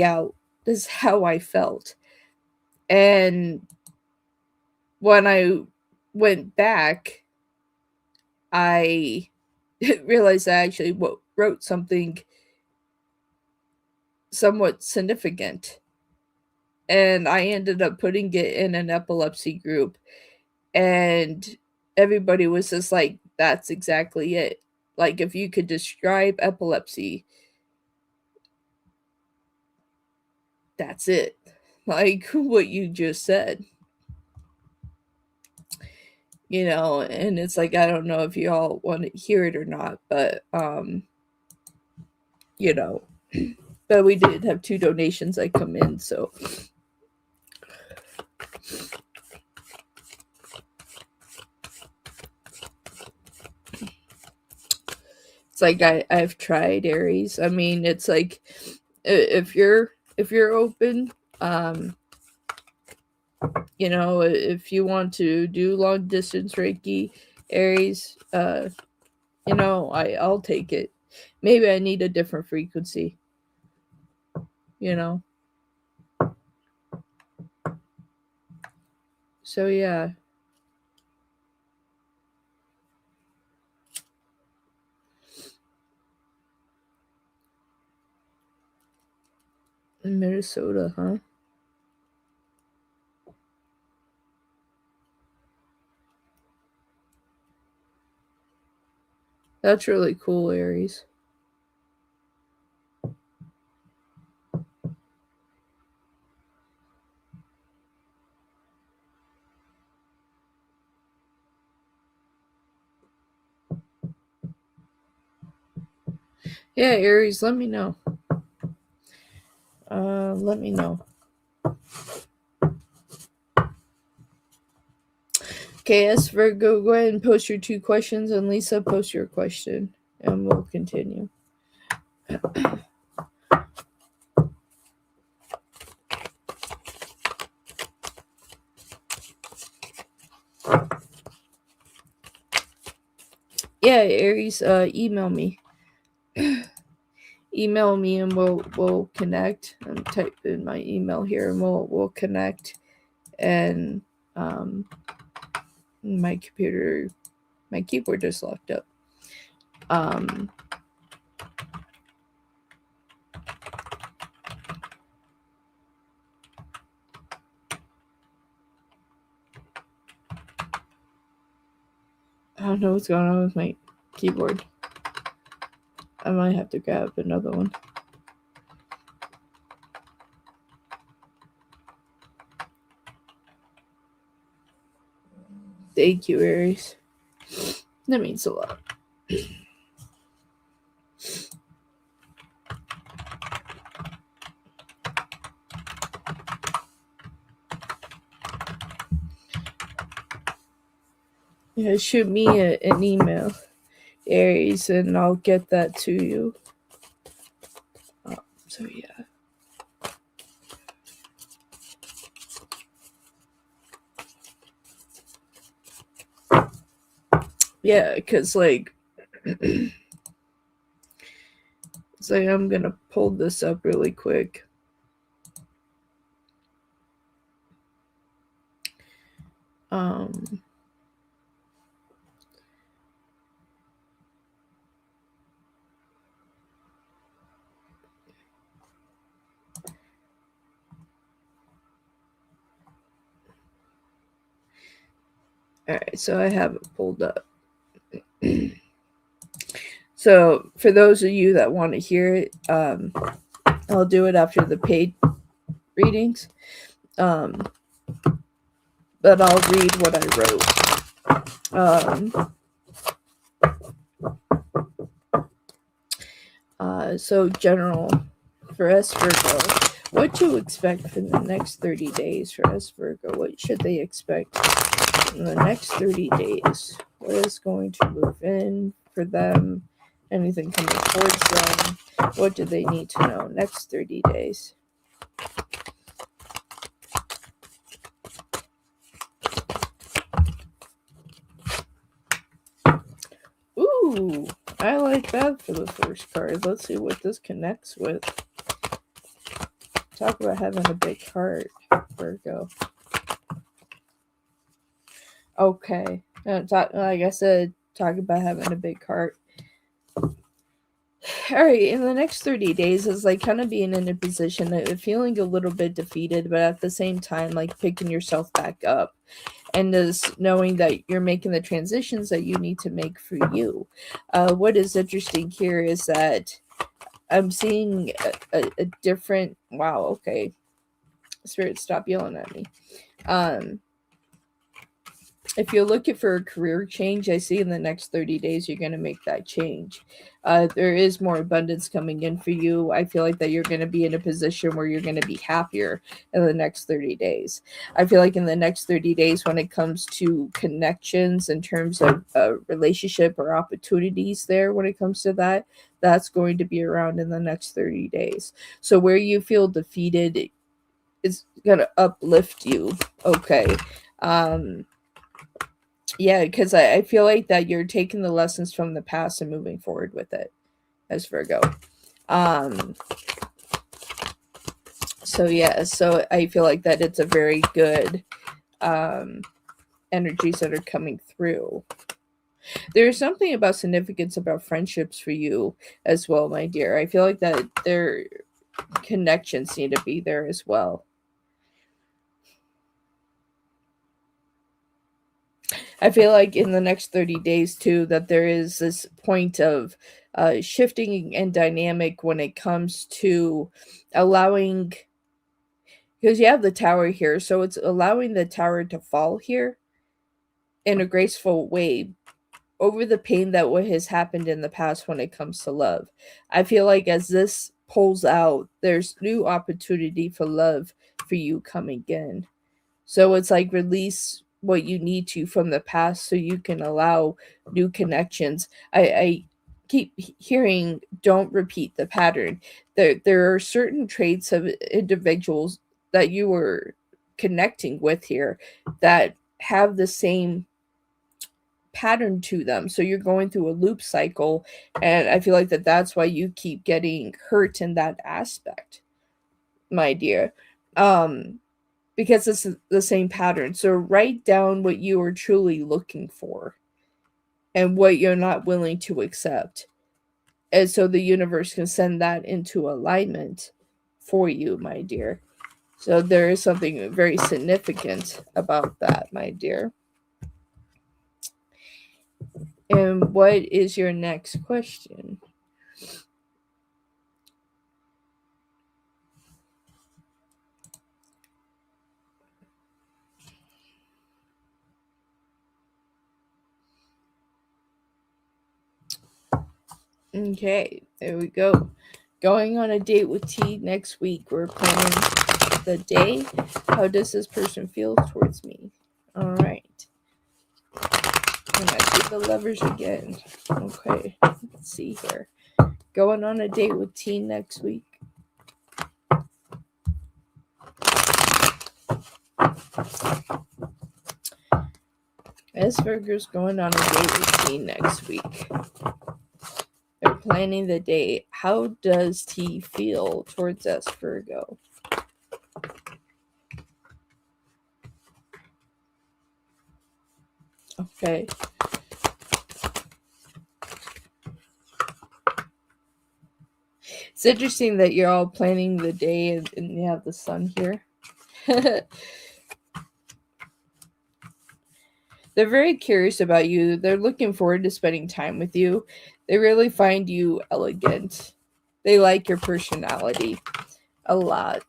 out this is how I felt. And when I went back, I realized I actually wrote something somewhat significant, and I ended up putting it in an epilepsy group, and everybody was just like, that's exactly it. Like, if you could describe epilepsy, that's it. Like, what you just said. And it's like, I don't know if you all want to hear it or not, but you know but we did have 2 donations that come in, so it's like, I've tried, Aries. I mean, it's like, if you're open, if you want to do long distance Reiki, Aries, I'll take it. Maybe I need a different frequency, you know. So yeah. In Minnesota, huh? That's really cool, Aries. Yeah, Aries, let me know. Let me know. Okay, S Virgo, go ahead and post your 2 questions, and Lisa, post your question, and we'll continue. Yeah, Aries, email me. Email me, and we'll connect. I'm typing my email here, and we'll connect. And my keyboard just locked up. I don't know what's going on with my keyboard. I might have to grab another one. Thank you, Aries. That means a lot. Yeah, shoot me an email, Aries, and I'll get that to you. So yeah. Yeah, because like it's like I'm gonna pull this up really quick. Alright, so I have it pulled up. So for those of you that want to hear it, I'll do it after the paid readings. But I'll read what I wrote. So general for S Virgo, what to expect for the next 30 days for S Virgo? What should they expect in the next 30 days? What is going to move in for them? Anything coming towards them? What do they need to know next 30 days? Ooh, I like that for the first card. Let's see what this connects with. Talk about having a big heart, Virgo. Okay. Like I said, talk about having a big heart. All right, in the next 30 days is like kind of being in a position of feeling a little bit defeated, but at the same time, like picking yourself back up and just knowing that you're making the transitions that you need to make for you. What is interesting here is that I'm seeing a different. Wow, okay. Spirit, stop yelling at me. If you're looking for a career change, I see in the next 30 days you're going to make that change. There is more abundance coming in for you. I feel like that you're going to be in a position where you're going to be happier in the next 30 days. I feel like in the next 30 days, when it comes to connections in terms of relationship or opportunities there, when it comes to that, that's going to be around in the next 30 days. So where you feel defeated is going to uplift you. Okay. Yeah, because I feel like that you're taking the lessons from the past and moving forward with it as Virgo. So yeah, so I feel like that it's a very good energies that are coming through. There's something about significance about friendships for you as well, my dear. I feel like that their connections need to be there as well. I feel like in the next 30 days too that there is this point of shifting and dynamic when it comes to allowing, because you have the tower here, so it's allowing the tower to fall here in a graceful way over the pain that what has happened in the past when it comes to love. I feel like as this pulls out, there's new opportunity for love for you coming in. So it's like release what you need to from the past so you can allow new connections. I keep hearing don't repeat the pattern. There are certain traits of individuals that you were connecting with here that have the same pattern to them, so you're going through a loop cycle, and I feel like that's why you keep getting hurt in that aspect, my dear. um because it's the same pattern. So write down what you are truly looking for and what you're not willing to accept, and so the universe can send that into alignment for you, my dear. So there is something very significant about that, my dear. And what is your next question? Okay, there we go. Going on a date with T next week. We're planning the day. How does this person feel towards me? All right. And I see the levers again. Okay, let's see here. Going on a date with T next week. Asperger's going on a date with T next week. They're planning the date. How does T feel towards Aspergo? Okay. It's interesting that you're all planning the day and you have the sun here. They're very curious about you. They're looking forward to spending time with you. They really find you elegant. They like your personality a lot.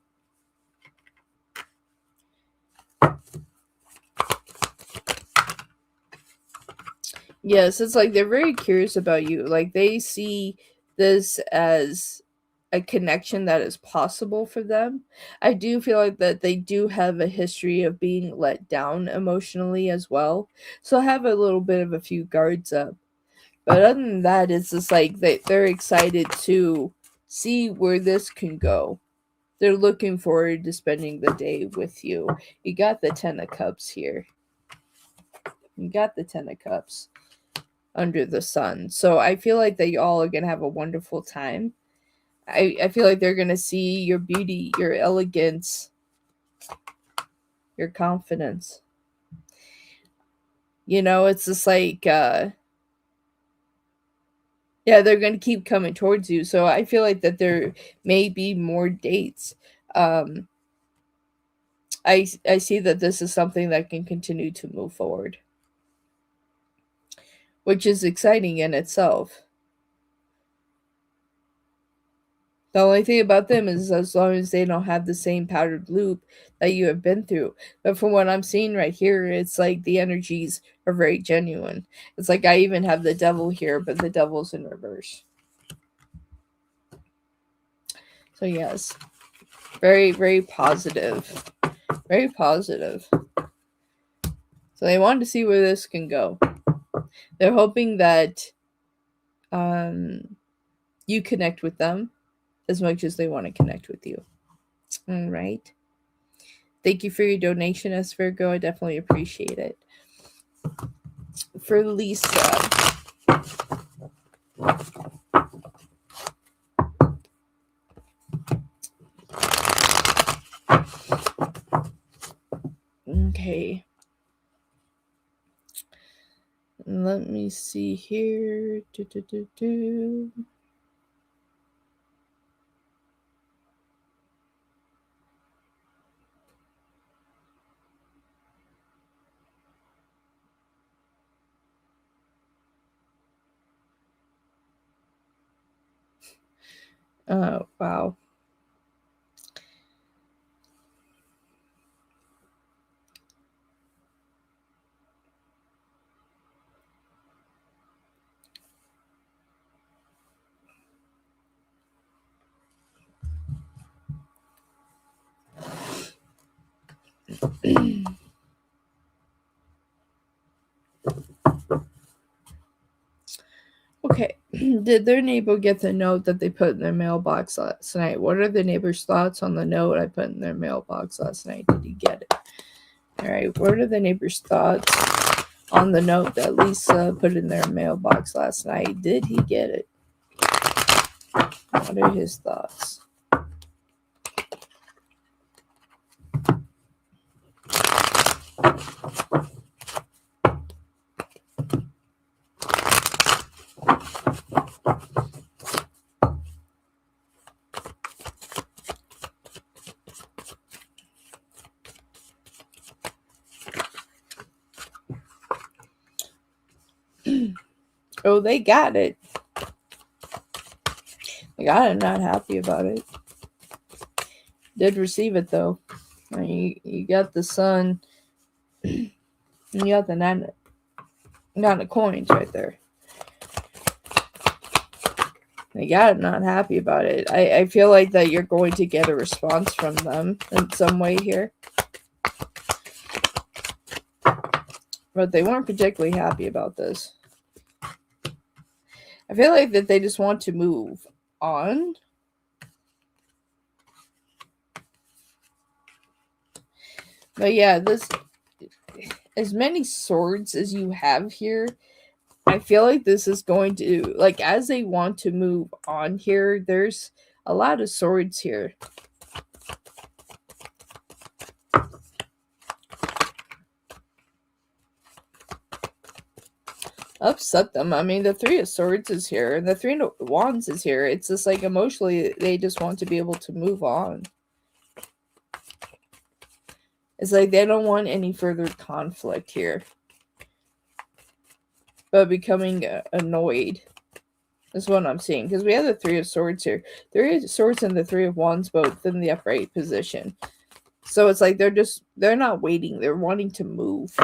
Yes, it's like they're very curious about you. Like they see this as a connection that is possible for them. I do feel like that they do have a history of being let down emotionally as well. So I have a little bit of a few guards up. But other than that, it's just like they're excited to see where this can go. They're looking forward to spending the day with you. You got the Ten of Cups here. You got the Ten of Cups under the sun. So I feel like that y'all are going to have a wonderful time. I feel like they're going to see your beauty, your elegance, your confidence. You know, it's just like, yeah, they're going to keep coming towards you. So I feel like that there may be more dates. Um, I see that this is something that can continue to move forward, which is exciting in itself. The only thing about them is as long as they don't have the same powdered loop that you have been through. But from what I'm seeing right here, it's like the energies are very genuine. It's like I even have the devil here, but the devil's in reverse. So yes, very, very positive. Very positive. So they want to see where this can go. They're hoping that you connect with them as much as they want to connect with you. All right. Thank you for your donation, S. Virgo. I definitely appreciate it. For Lisa. Okay. Let me see here. Oh, wow. Okay. Did their neighbor get the note that they put in their mailbox last night? What are the neighbor's thoughts on the note I put in their mailbox last night? Did he get it? All right. What are the neighbor's thoughts on the note that Lisa put in their mailbox last night? Did he get it? What are his thoughts? Oh, they got it. They got it. Not happy about it. Did receive it though. You got the sun. And you got the nine of coins right there. They got it. Not happy about it. I feel like that you're going to get a response from them in some way here. But they weren't particularly happy about this. I feel like that they just want to move on. But yeah, this, as many swords as you have here, I feel like this is going to, like, as they want to move on here, there's a lot of swords here. Upset them. I mean, the Three of Swords is here, and the Three of Wands is here. It's just like emotionally, they just want to be able to move on. It's like they don't want any further conflict here. But becoming annoyed is what I'm seeing. Because we have the Three of Swords here. Three of Swords and the Three of Wands both in the upright position. So it's like they're not waiting. They're wanting to move.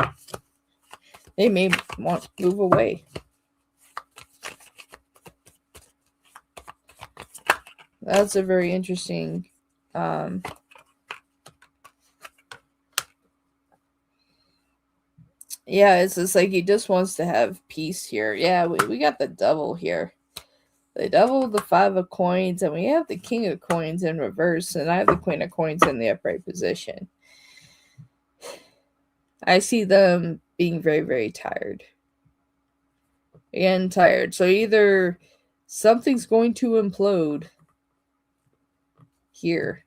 They may want to move away. That's a very interesting yeah, it's just like he just wants to have peace here. Yeah, we got the Devil here. The Devil, the Five of Coins, and we have the King of Coins in reverse, and I have the Queen of Coins in the upright position. I see them being very, very tired. Again, tired. So either something's going to implode here.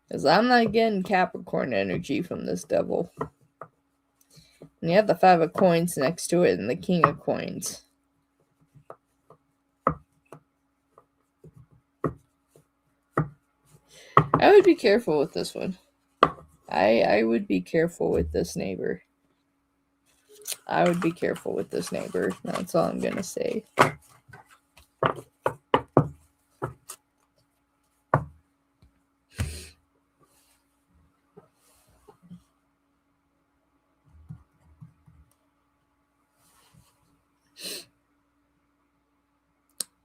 Because I'm not getting Capricorn energy from this Devil. And you have the Five of Coins next to it and the King of Coins. I would be careful with this one. I would be careful with this neighbor. I would be careful with this neighbor. That's all I'm going to say.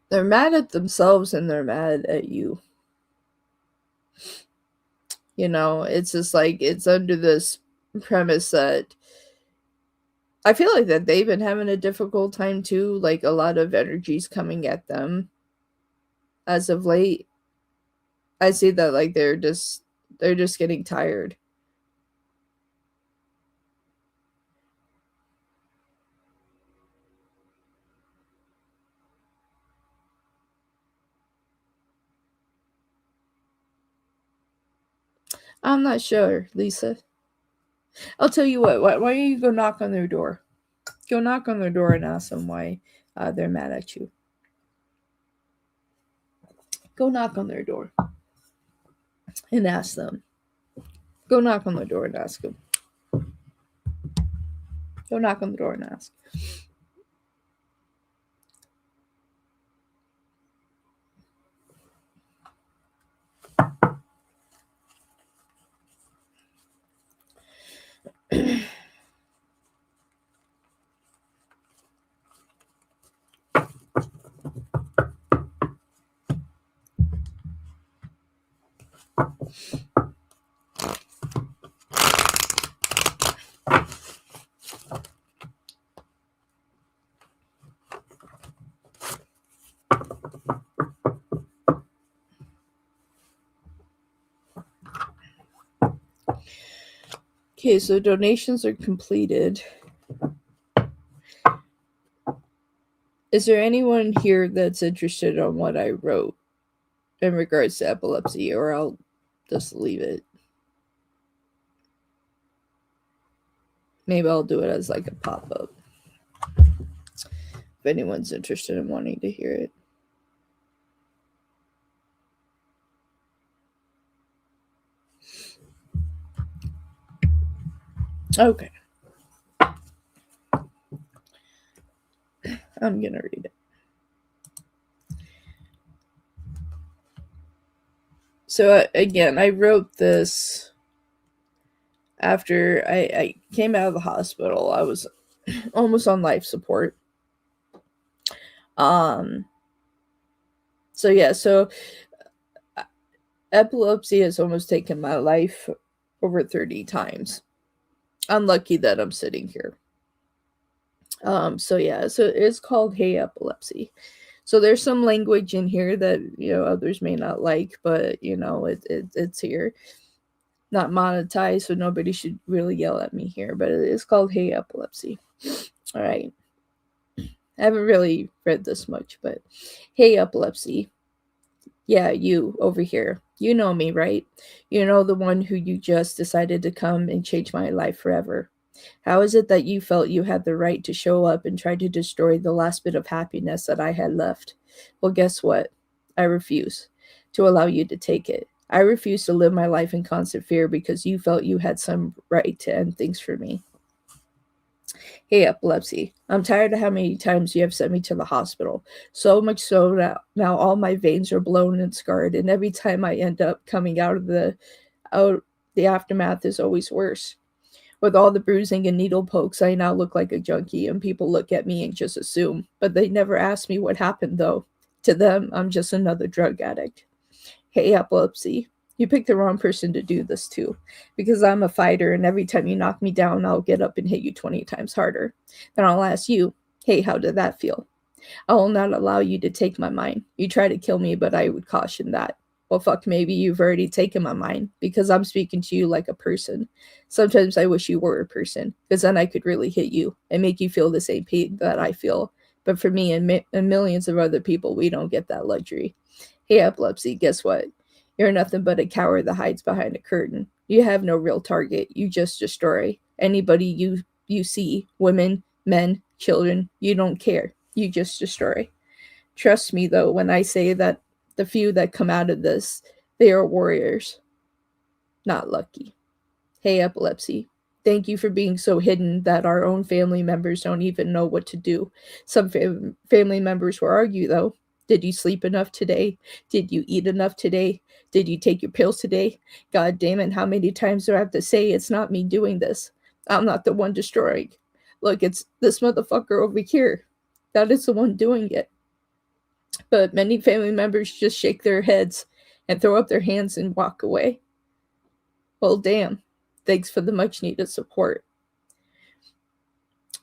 They're mad at themselves and they're mad at you. You know, it's just like it's under this premise that I feel like that they've been having a difficult time too. Like a lot of energy's coming at them as of late. I see that like they're just getting tired. I'm not sure, Lisa. I'll tell you what. Why don't you go knock on their door? Go knock on their door and ask them why they're mad at you. Go knock on their door and ask them. Go knock on their door and ask them. Go knock on the door and ask. Okay, so donations are completed. Is there anyone here that's interested on what I wrote in regards to epilepsy, or I'll just leave it? Maybe I'll do it as like a pop-up if anyone's interested in wanting to hear it. Okay. I'm gonna read it. So again, I wrote this after I came out of the hospital. I was almost on life support. So yeah, so epilepsy has almost taken my life over 30 times. I'm lucky that I'm sitting here. So yeah, so it's called Hey Epilepsy. So there's some language in here that others may not like, but it's here. Not monetized, so nobody should really yell at me here, but it is called Hey Epilepsy. All right. I haven't really read this much, but hey epilepsy. Yeah, you over here. You know me, right? You know the one who you just decided to come and change my life forever. How is it that you felt you had the right to show up and try to destroy the last bit of happiness that I had left? Well, guess what? I refuse to allow you to take it. I refuse to live my life in constant fear because you felt you had some right to end things for me. Hey, epilepsy. I'm tired of how many times you have sent me to the hospital. So much so that now all my veins are blown and scarred, and every time I end up coming out, the aftermath is always worse. With all the bruising and needle pokes, I now look like a junkie, and people look at me and just assume. But they never ask me what happened, though. To them, I'm just another drug addict. Hey, epilepsy. You picked the wrong person to do this to, because I'm a fighter, and every time you knock me down, I'll get up and hit you 20 times harder. Then I'll ask you, hey, how did that feel? I will not allow you to take my mind. You try to kill me, but I would caution that. Well, fuck, maybe you've already taken my mind, because I'm speaking to you like a person. Sometimes I wish you were a person, because then I could really hit you and make you feel the same pain that I feel. But for me and millions of other people, we don't get that luxury. Hey, epilepsy, guess what? You're nothing but a coward that hides behind a curtain. You have no real target. You just destroy. Anybody you see, women, men, children, you don't care. You just destroy. Trust me, though, when I say that the few that come out of this, they are warriors, not lucky. Hey, epilepsy. Thank you for being so hidden that our own family members don't even know what to do. Some family members will argue, though. Did you sleep enough today? Did you eat enough today? Did you take your pills today? God damn it, how many times do I have to say it's not me doing this? I'm not the one destroying. Look, it's this motherfucker over here. That is the one doing it. But many family members just shake their heads and throw up their hands and walk away. Well, damn. Thanks for the much needed support.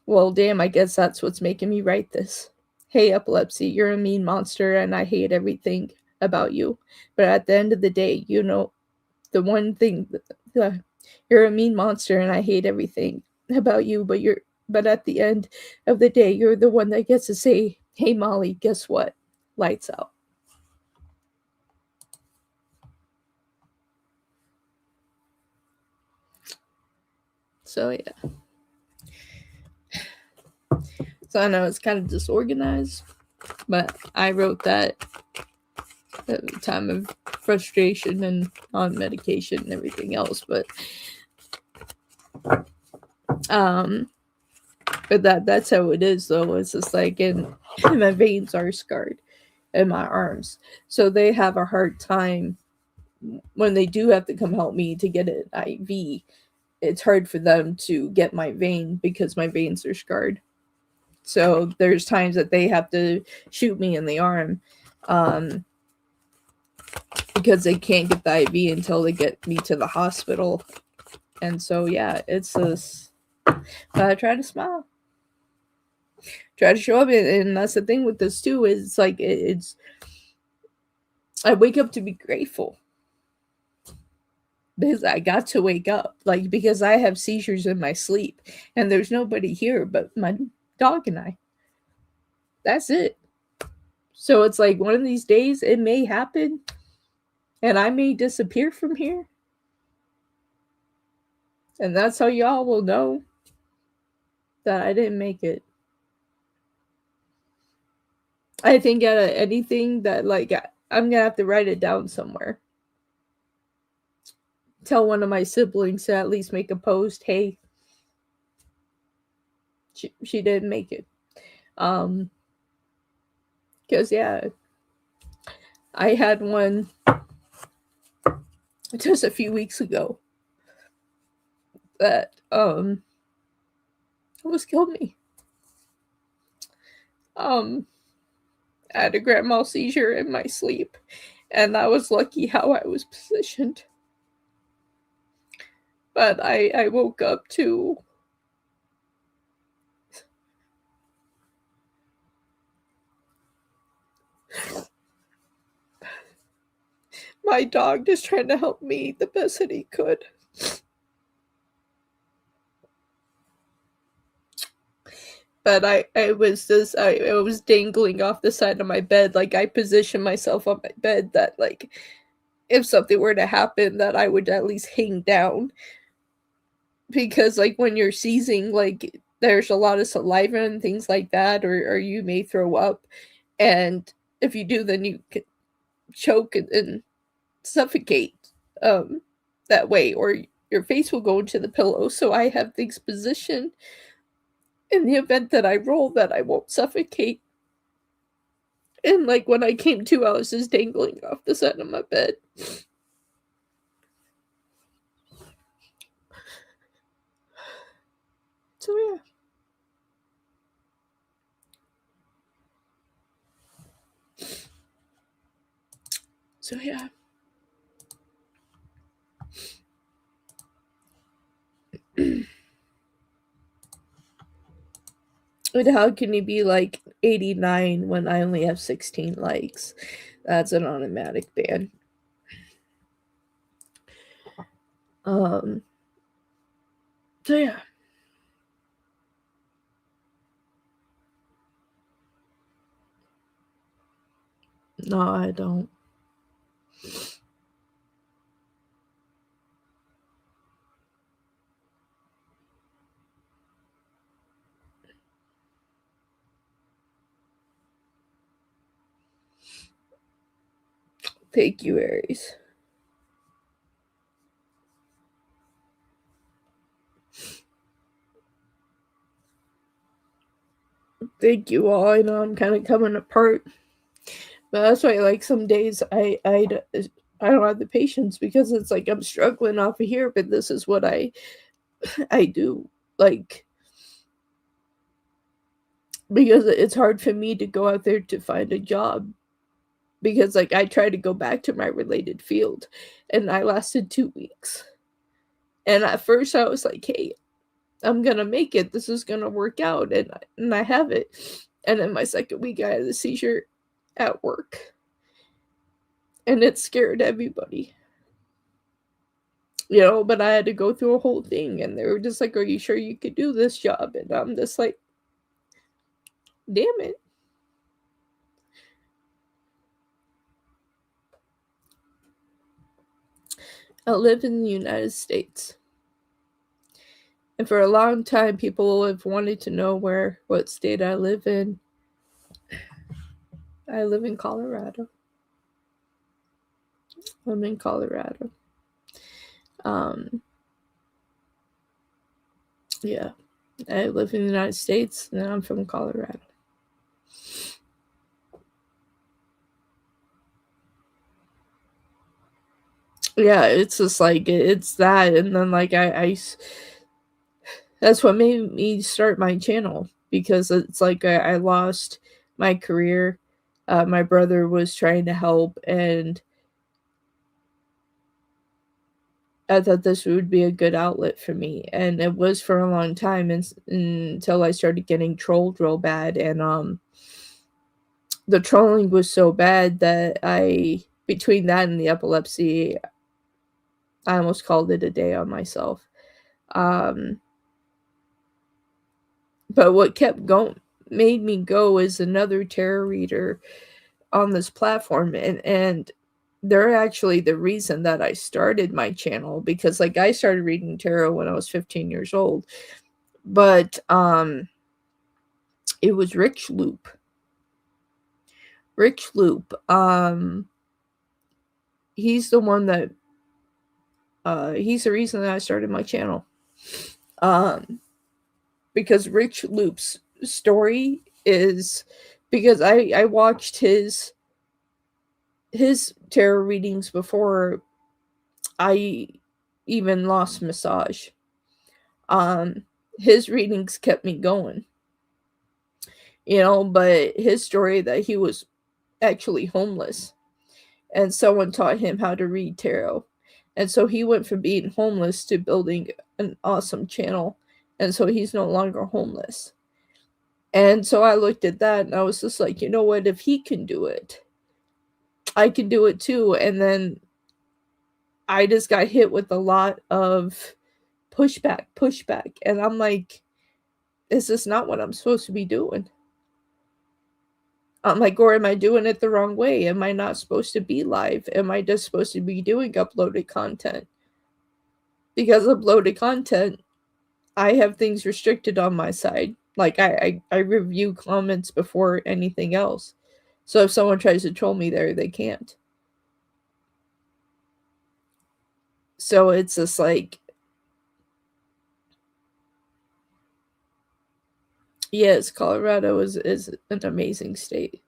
Well, damn, I guess that's what's making me write this. Hey, epilepsy, you're a mean monster and I hate everything about you. But at the end of the day, the one thing, you're a mean monster and I hate everything about you, but at the end of the day, you're the one that gets to say, hey, Molly, guess what? Lights out. So, yeah. So I know it's kind of disorganized, but I wrote that at a time of frustration and on medication and everything else. But that's how it is, though. It's just like, and my veins are scarred in my arms, so they have a hard time when they do have to come help me to get an IV. It's hard for them to get my vein because my veins are scarred. So there's times that they have to shoot me in the arm because they can't get the IV until they get me to the hospital. And so, yeah, it's this. But I try to smile. Try to show up. And that's the thing with this, too, is it's like it's. I wake up to be grateful. because I got to wake up, like, because I have seizures in my sleep, and there's nobody here but my dog and I. That's it. So it's like one of these days it may happen, and I may disappear from here, and that's how y'all will know that I didn't make it. I think out of anything that, like, I'm gonna have to write it down somewhere. Tell one of my siblings to at least make a post. Hey, she didn't make it. Because yeah, I had one just a few weeks ago that almost killed me. I had a grand mal seizure in my sleep, and I was lucky how I was positioned. But I woke up to my dog just trying to help me the best that he could. But I was dangling off the side of my bed. Like, I positioned myself on my bed that, like, if something were to happen, that I would at least hang down. Because, like, when you're seizing, like, there's a lot of saliva and things like that, or you may throw up. And if you do, then you can choke and suffocate that way, or your face will go into the pillow. So I have things positioned in the event that I roll that I won't suffocate. And, like, when I came to, I was just dangling off the side of my bed. So yeah. So yeah. But how can you be like 89 when I only have 16 likes? That's an automatic ban. So yeah. No, I don't. Thank you, Aries. Thank you all. I know I'm kind of coming apart, but that's why, like, some days I don't have the patience, because it's like I'm struggling off of here, but this is what I do. Like, because it's hard for me to go out there to find a job, because, like, I tried to go back to my related field and I lasted 2 weeks. And at first I was like, hey, I'm gonna make it. This is gonna work out, and I have it. And then my second week, I had a seizure at work, and it scared everybody. But I had to go through a whole thing, and they were just like, "Are you sure you could do this job?" And I'm just like, "Damn it." I live in the United States. And for a long time, people have wanted to know what state I live in. I live in Colorado. I'm in Colorado. Yeah. I live in the United States, and I'm from Colorado. Yeah, it's just like, it's that, and then, like, I that's what made me start my channel, because it's like I lost my career. My brother was trying to help, and I thought this would be a good outlet for me, and it was for a long time, until I started getting trolled real bad, and the trolling was so bad that between that and the epilepsy, I almost called it a day on myself. But what kept going, made me go, is another tarot reader on this platform, and they're actually the reason that I started my channel, because like I started reading tarot when I was 15 years old, but it was Rich Loop. Rich Loop, he's the one that he's the reason that I started my channel. Because Rich Loop's story is, because I watched his tarot readings before I even lost massage. His readings kept me going, but his story that he was actually homeless and someone taught him how to read tarot. And so he went from being homeless to building an awesome channel. And so he's no longer homeless. And so I looked at that and I was just like, you know what? If he can do it, I can do it too. And then I just got hit with a lot of pushback. And I'm like, is this not what I'm supposed to be doing? I'm like, or am I doing it the wrong way? Am I not supposed to be live? Am I just supposed to be doing uploaded content? Because uploaded content, I have things restricted on my side. Like I review comments before anything else. So if someone tries to troll me there, they can't. So it's just like, yes, Colorado is an amazing state.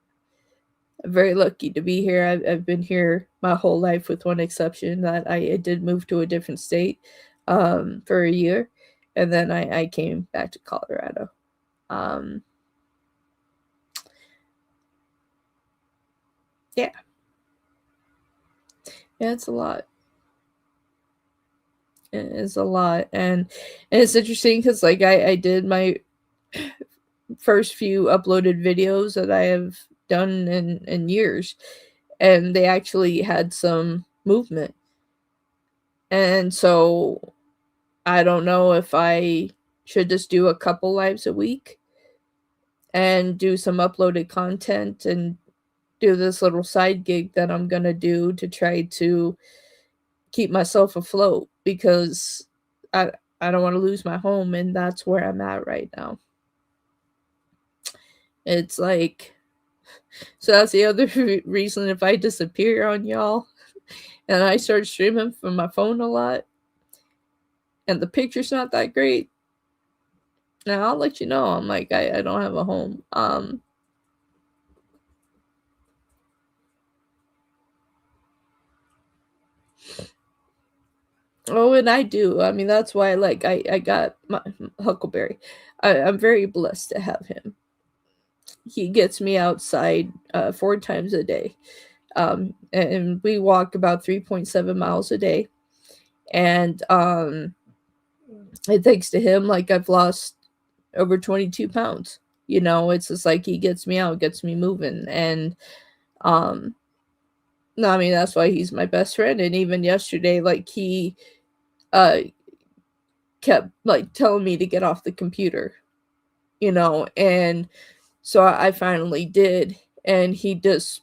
I'm very lucky to be here. I've been here my whole life, with one exception, that I did move to a different state for a year, and then I came back to Colorado. Yeah. Yeah, it's a lot. It is a lot, and it's interesting because like I did my first few uploaded videos that I have done in years, and they actually had some movement. And so I don't know if I should just do a couple lives a week and do some uploaded content and do this little side gig that I'm going to do to try to keep myself afloat, because I I don't want to lose my home, and that's where I'm at right now. It's like, so that's the other reason, if I disappear on y'all and I start streaming from my phone a lot and the picture's not that great, now I'll let you know. I'm like, I don't have a home. Oh, and I do. I mean, that's why, like, I got my Huckleberry. I'm very blessed to have him. He gets me outside 4 times a day. And we walk about 3.7 miles a day. And thanks to him, like, I've lost over 22 pounds. It's just like he gets me out, gets me moving. And no, I mean, that's why he's my best friend. And even yesterday, like, he uh kept like telling me to get off the computer, and so I finally did, and he just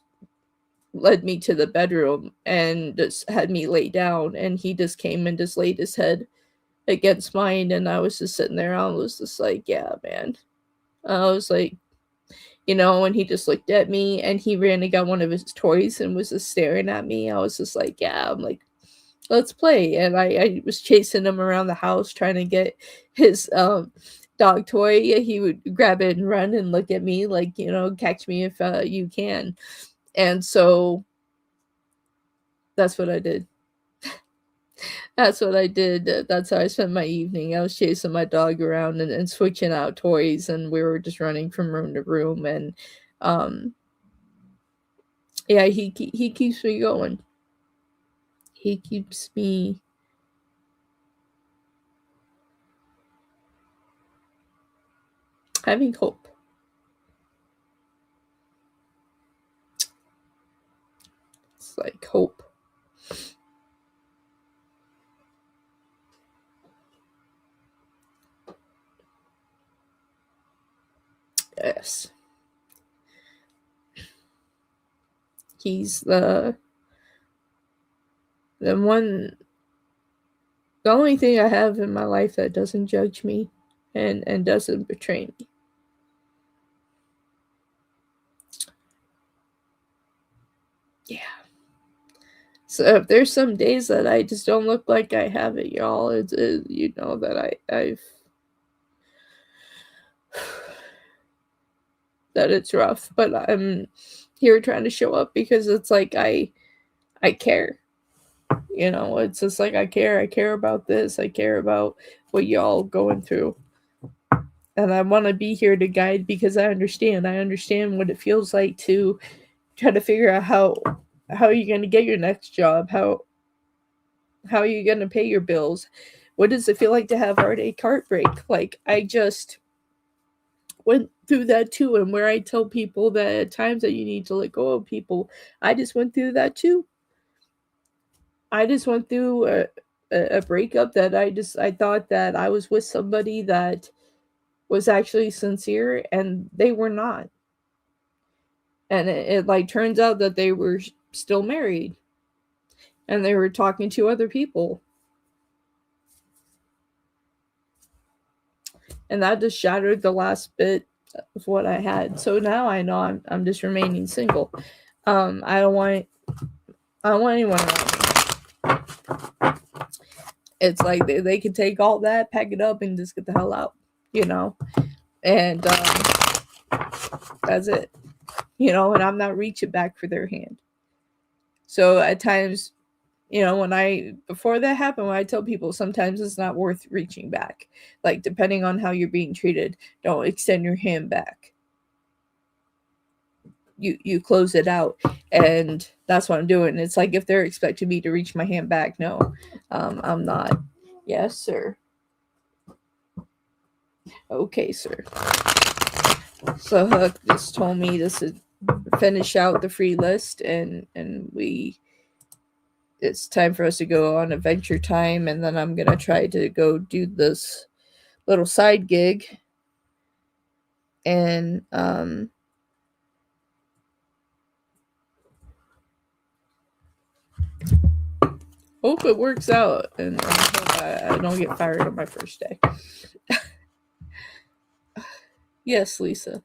led me to the bedroom and just had me lay down, and he just came and just laid his head against mine, and I was just sitting there. I was just like, yeah, man. I was like, and he just looked at me, and he ran and got one of his toys and was just staring at me. I was just like, yeah. I'm like, let's play. And I was chasing him around the house trying to get his dog toy. He would grab it and run and look at me like, catch me if you can. And so that's what I did. That's what I did. That's how I spent my evening. I was chasing my dog around and switching out toys, and we were just running from room to room. And yeah, he keeps me going. He keeps me having hope. It's like hope. Yes. He's the one, the only thing I have in my life that doesn't judge me and doesn't betray me. Yeah. So if there's some days that I just don't look like I have it, y'all, it's you know that I've that it's rough, but I'm here trying to show up because it's like I care. You know, it's just like I care about this, I care about what y'all going through. And I want to be here to guide because I understand what it feels like to try to figure out how you're going to get your next job, how are you going to pay your bills, what does it feel like to have heartbreak. Like, I just went through that too, and where I tell people that at times that you need to let go of people, I just went through that too. I just went through a breakup that I thought that I was with somebody that was actually sincere, and they were not. And it like turns out that they were still married, and they were talking to other people, and that just shattered the last bit of what I had. So now I know I'm just remaining single. I don't want anyone around me. It's like they can take all that, pack it up, and just get the hell out, you know. And that's it, you know. And I'm not reaching back for their hand. So at times, you know, before that happened, when I tell people sometimes it's not worth reaching back. Like, depending on how you're being treated, don't extend your hand back. You close it out, and that's what I'm doing. It's like if they're expecting me to reach my hand back, no, I'm not. Yes, sir. Okay, sir. So Huck just told me to finish out the free list, and it's time for us to go on Adventure Time, and then I'm gonna try to go do this little side gig, and hope it works out, and hope I don't get fired on my first day. Yes, Lisa.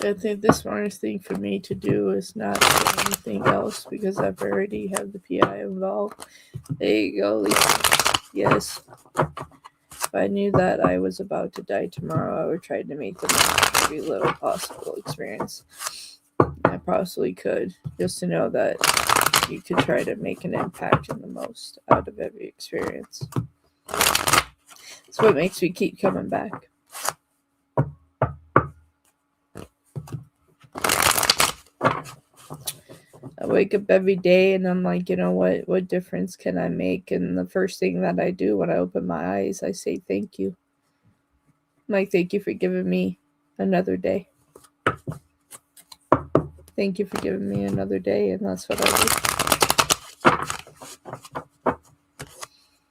I think the smartest thing for me to do is not do anything else because I've already had the PI involved. There you go, Lisa. Yes. If I knew that I was about to die tomorrow, I would try to make the most every little possible experience I possibly could, just to know that you could try to make an impact in the most out of every experience. It's what makes me keep coming back. I wake up every day and I'm like, you know what difference can I make? And the first thing that I do when I open my eyes, I say thank you. I'm like, thank you for giving me another day. Thank you for giving me another day, and that's what I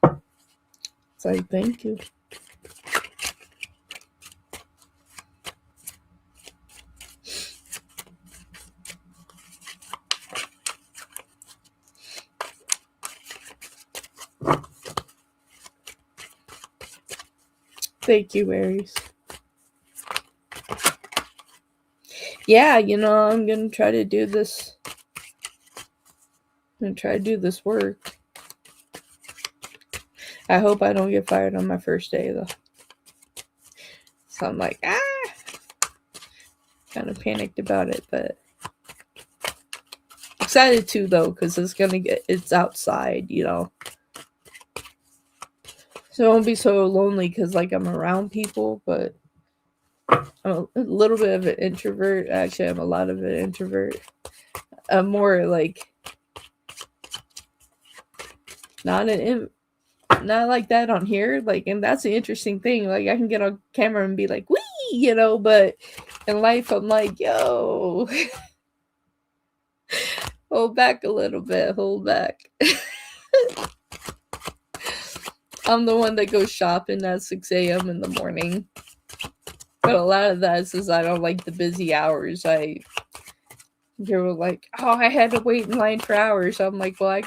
do. It's like, thank you. Thank you, Aries. Yeah, you know, I'm going to try to do this. I'm going to try to do this work. I hope I don't get fired on my first day, though. So I'm like, kind of panicked about it, but excited too though, because it's outside, so I won't be so lonely because like I'm around people, but I'm a little bit of an introvert. Actually, I'm a lot of an introvert. I'm more like not not like that on here. Like, and that's the interesting thing. Like, I can get on camera and be like, "Wee," but in life, I'm like, "Yo, hold back a little bit, hold back." I'm the one that goes shopping at 6 a.m. in the morning. But a lot of that is I don't like the busy hours. You're like, oh, I had to wait in line for hours. I'm like, well, I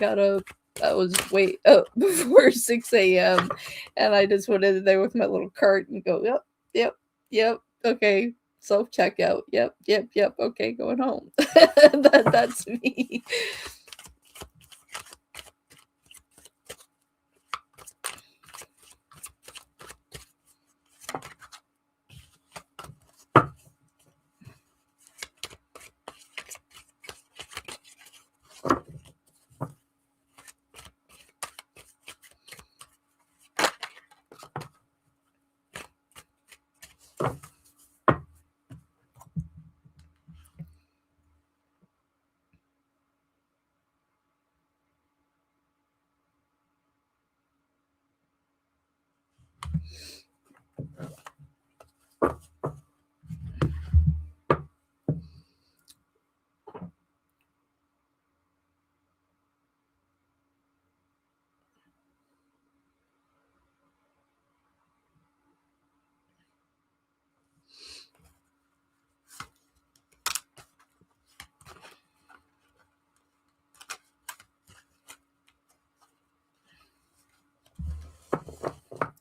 was wait up before 6 a.m. and I just went in there with my little cart and go, yep, okay, self checkout, yep, okay, going home. That's me.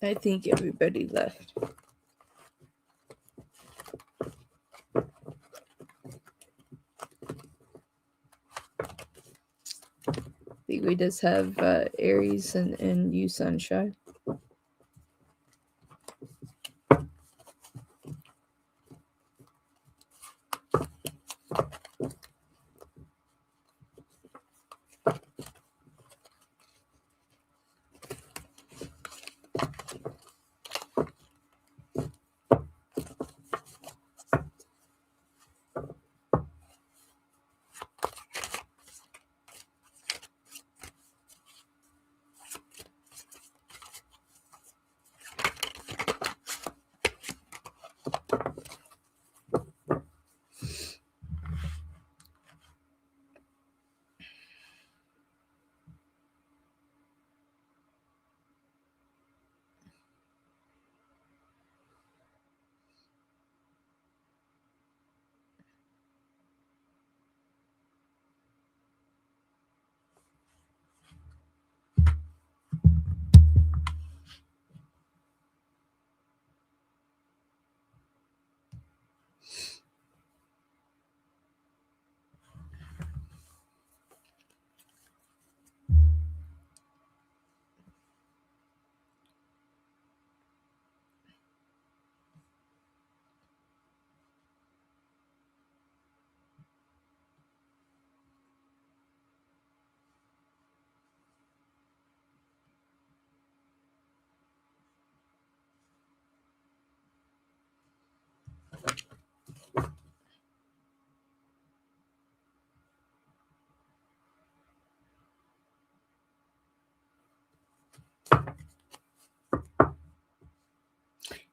I think everybody left. I think we just have Aries and you, Sunshine.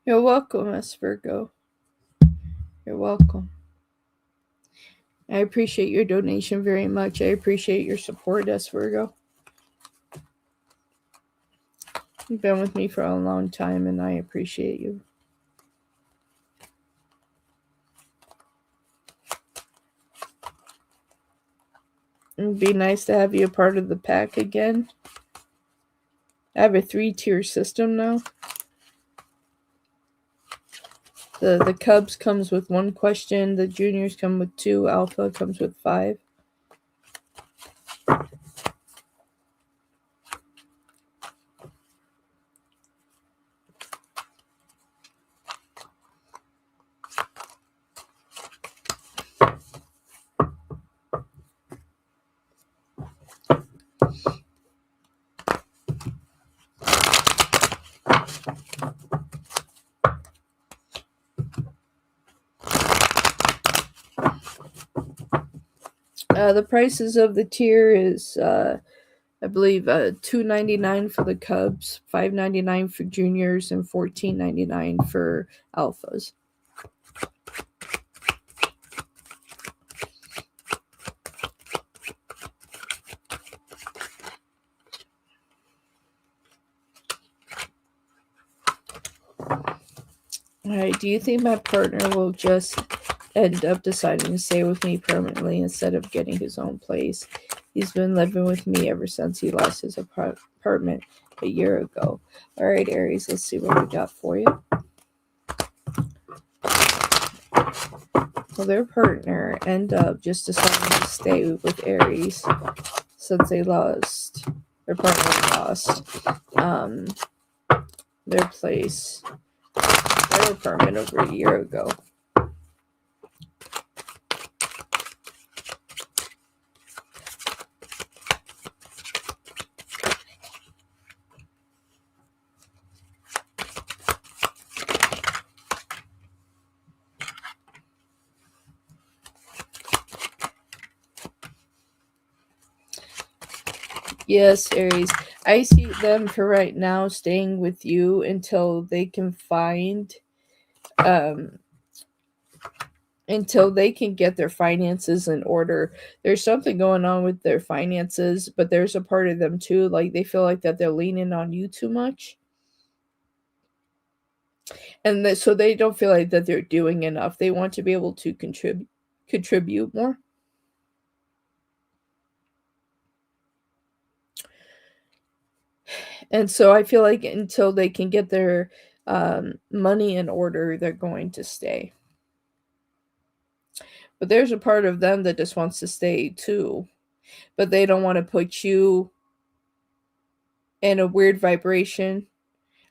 You're welcome, Miss Virgo. You're welcome. I appreciate your donation very much. I appreciate your support, S. Virgo. You've been with me for a long time, and I appreciate you. It'd be nice to have you a part of the pack again. I have a 3-tier system now. The Cubs comes with 1 question. The Juniors come with 2. Alpha comes with 5. The prices of the tier is I believe $2.99 for the Cubs, $5.99 for juniors, and $14.99 for alphas. Alright, do you think my partner will just end up deciding to stay with me permanently instead of getting his own place? He's been living with me ever since he lost his apartment a year ago. Alright, Aries, let's see what we got for you. Well, their partner end up just deciding to stay with Aries since they lost, their partner lost their place, their apartment over a year ago. Yes, Aries. I see them for right now staying with you until they can find until they can get their finances in order. There's something going on with their finances, but there's a part of them too, like they feel like that they're leaning on you too much. And so they don't feel like that they're doing enough. They want to be able to contribute more. And so I feel like until they can get their money in order, they're going to stay. But there's a part of them that just wants to stay too. But they don't want to put you in a weird vibration.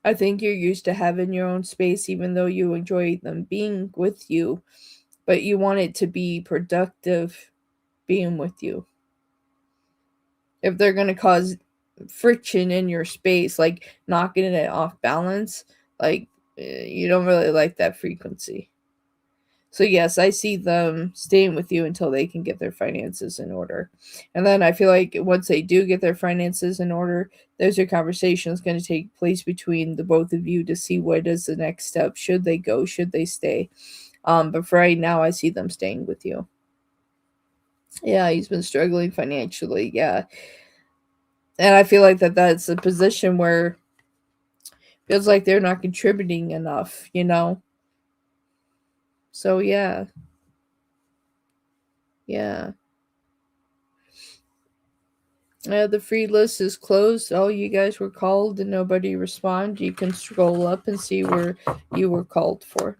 I think you're used to having your own space, even though you enjoy them being with you. But you want it to be productive being with you. If they're going to cause friction in your space, like knocking it off balance, like you don't really like that frequency. So yes, I see them staying with you until they can get their finances in order. And then I feel like once they do get their finances in order, there's a conversation that's going to take place between the both of you to see what is the next step. Should they go? Should they stay? But for right now, I see them staying with you. Yeah, he's been struggling financially. Yeah. And I feel like that's a position where it feels like they're not contributing enough, you know? So yeah. Yeah. The free list is closed. All you guys were called and nobody responded. You can scroll up and see where you were called for.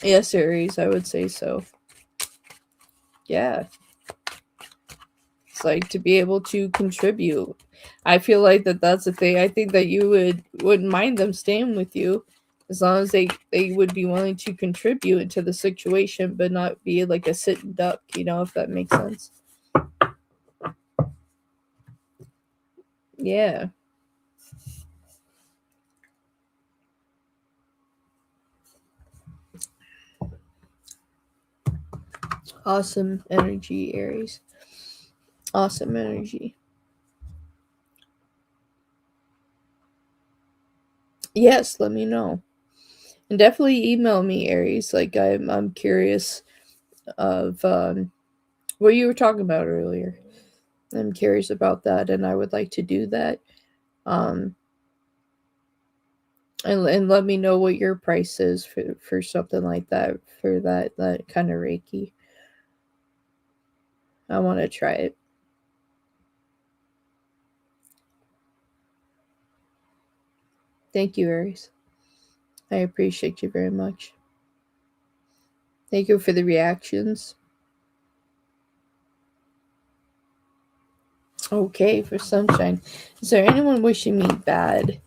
Yes, Aries, I would say so. Yeah. It's like to be able to contribute. I feel like that's the thing. I think that you wouldn't mind them staying with you as long as they would be willing to contribute into the situation, but not be like a sitting duck, you know, if that makes sense. Yeah. Awesome energy, Aries. Awesome energy. Yes, let me know. And definitely email me, Aries. Like I'm curious of what you were talking about earlier. I'm curious about that, and I would like to do that. And let me know what your price is for something like that, for that kind of Reiki. I want to try it. Thank you, Aries. I appreciate you very much. Thank you for the reactions. Okay, for Sunshine. Is there anyone wishing me bad?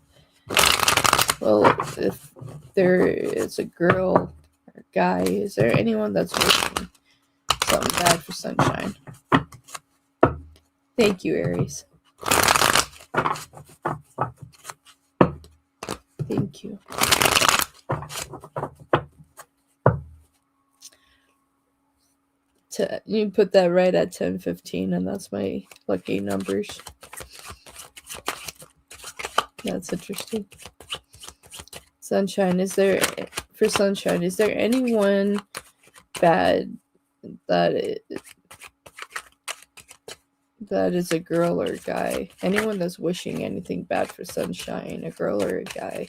Well, if there is a girl or guy, is there anyone that's wishing something bad for Sunshine? Thank you, Aries. Thank you. You put that right at 10:15, and that's my lucky numbers. That's interesting. Sunshine, is there anyone bad that is a girl or a guy? Anyone that's wishing anything bad for Sunshine, a girl or a guy?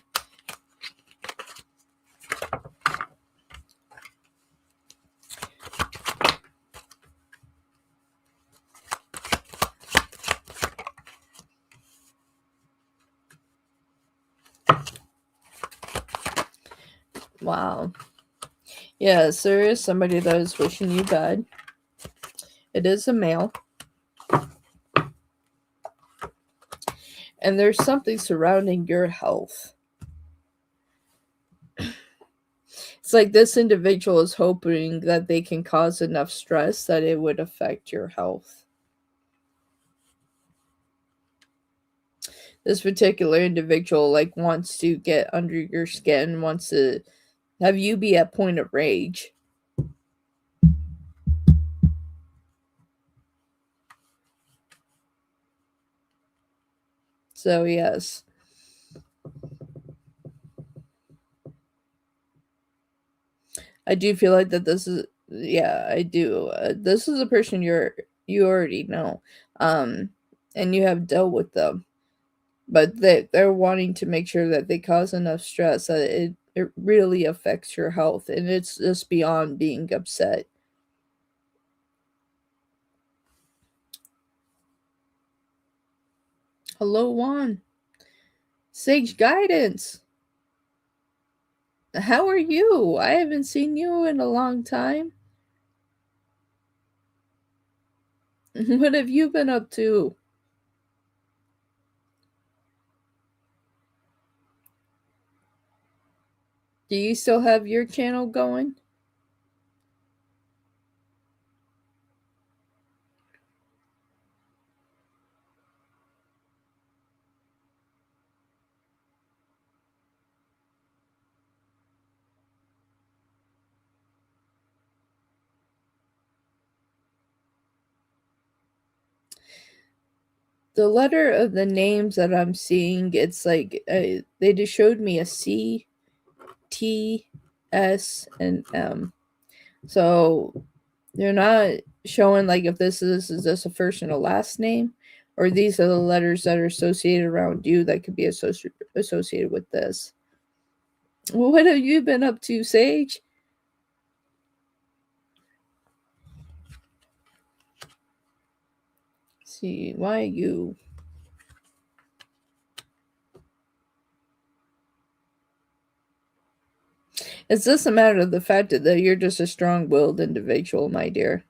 Wow. Yes, there is somebody that is wishing you bad. It is a male. And there's something surrounding your health. It's like this individual is hoping that they can cause enough stress that it would affect your health. This particular individual wants to get under your skin, wants to have you be at point of rage. So yes. I do feel like that this is, I do. This is a person you already know. And you have dealt with them. But they're wanting to make sure that they cause enough stress that it really affects your health, and it's just beyond being upset. Hello, Juan. Sage Guidance. How are you? I haven't seen you in a long time. What have you been up to? Do you still have your channel going? The letter of the names that I'm seeing, it's like they just showed me a C, T, S, and M. So they're not showing like if this is just a first and a last name, or these are the letters that are associated around you that could be associated with this. Well, what have you been up to, Sage? Let's see, why you? It's just a matter of the fact that you're just a strong-willed individual, my dear.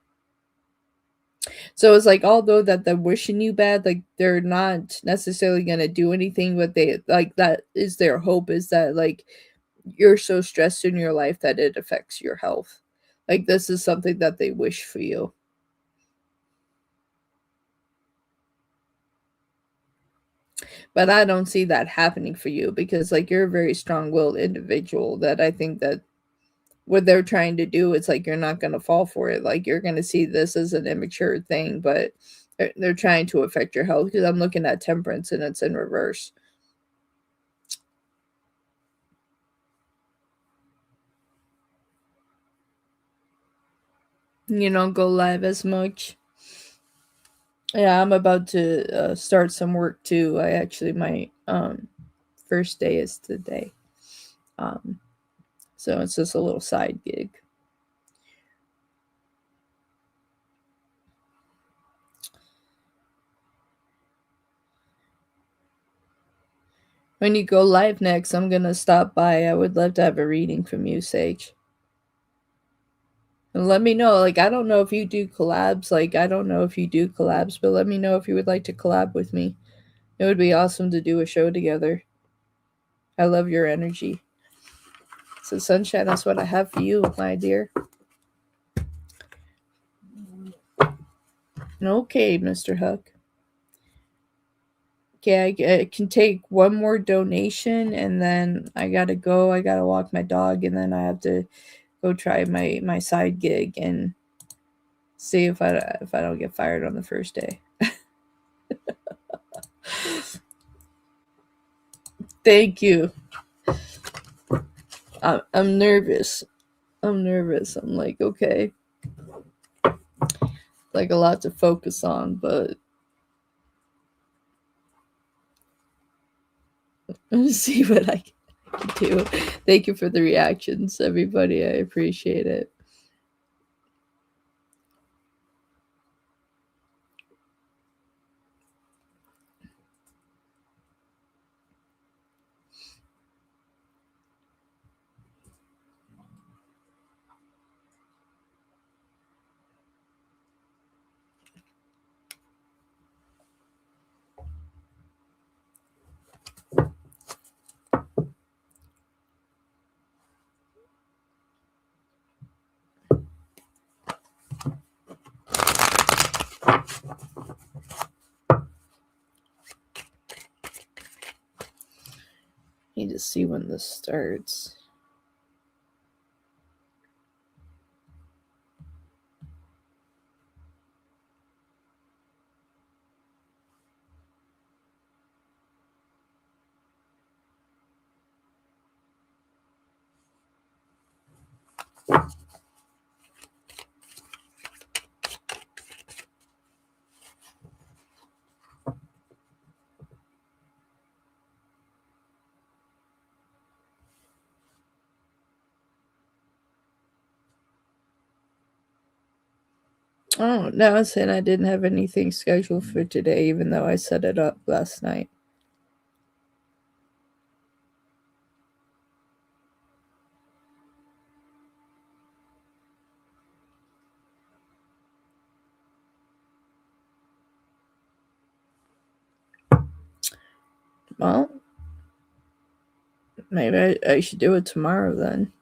So it's like, although that they're wishing you bad, like they're not necessarily gonna do anything, but they like that is their hope, is that like you're so stressed in your life that it affects your health. Like this is something that they wish for you. But I don't see that happening for you because like you're a very strong-willed individual that I think that what they're trying to do, it's like you're not going to fall for it. Like you're going to see this as an immature thing, but they're trying to affect your health because I'm looking at temperance and it's in reverse. You don't go live as much. Yeah, I'm about to start some work too. I actually, my first day is today. So it's just a little side gig. When you go live next, I'm going to stop by. I would love to have a reading from you, Sage. And let me know. Like, I don't know if you do collabs. Like, I don't know if you do collabs, but let me know if you would like to collab with me. It would be awesome to do a show together. I love your energy. So, Sunshine, that's what I have for you, my dear. Okay, Mr. Huck. Okay, I can take one more donation, and then I gotta go. I gotta walk my dog, and then I have to go try my side gig and see if I don't get fired on the first day. Thank you. I'm nervous. I'm nervous. I'm like, okay, like a lot to focus on, but let's see what I can do. Thank you for the reactions, everybody. I appreciate it. Need to see when this starts. Oh, no, I said I didn't have anything scheduled for today, even though I set it up last night. Well, maybe I should do it tomorrow then.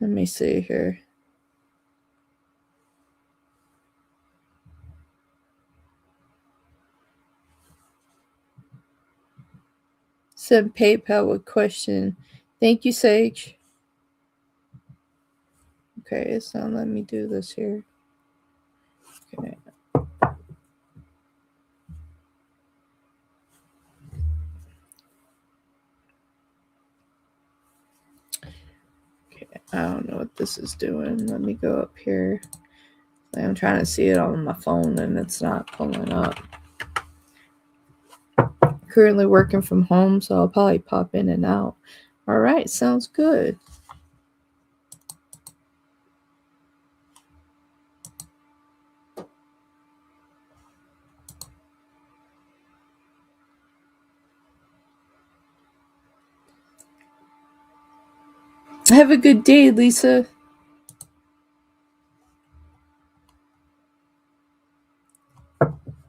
Let me see here. Send PayPal with question. Thank you, Sage. Okay, it's not letting me do this here. Okay. Okay, I don't know what this is doing. Let me go up here. I'm trying to see it on my phone and it's not pulling up. Currently working from home, so I'll probably pop in and out. All right, sounds good. Have a good day, Lisa.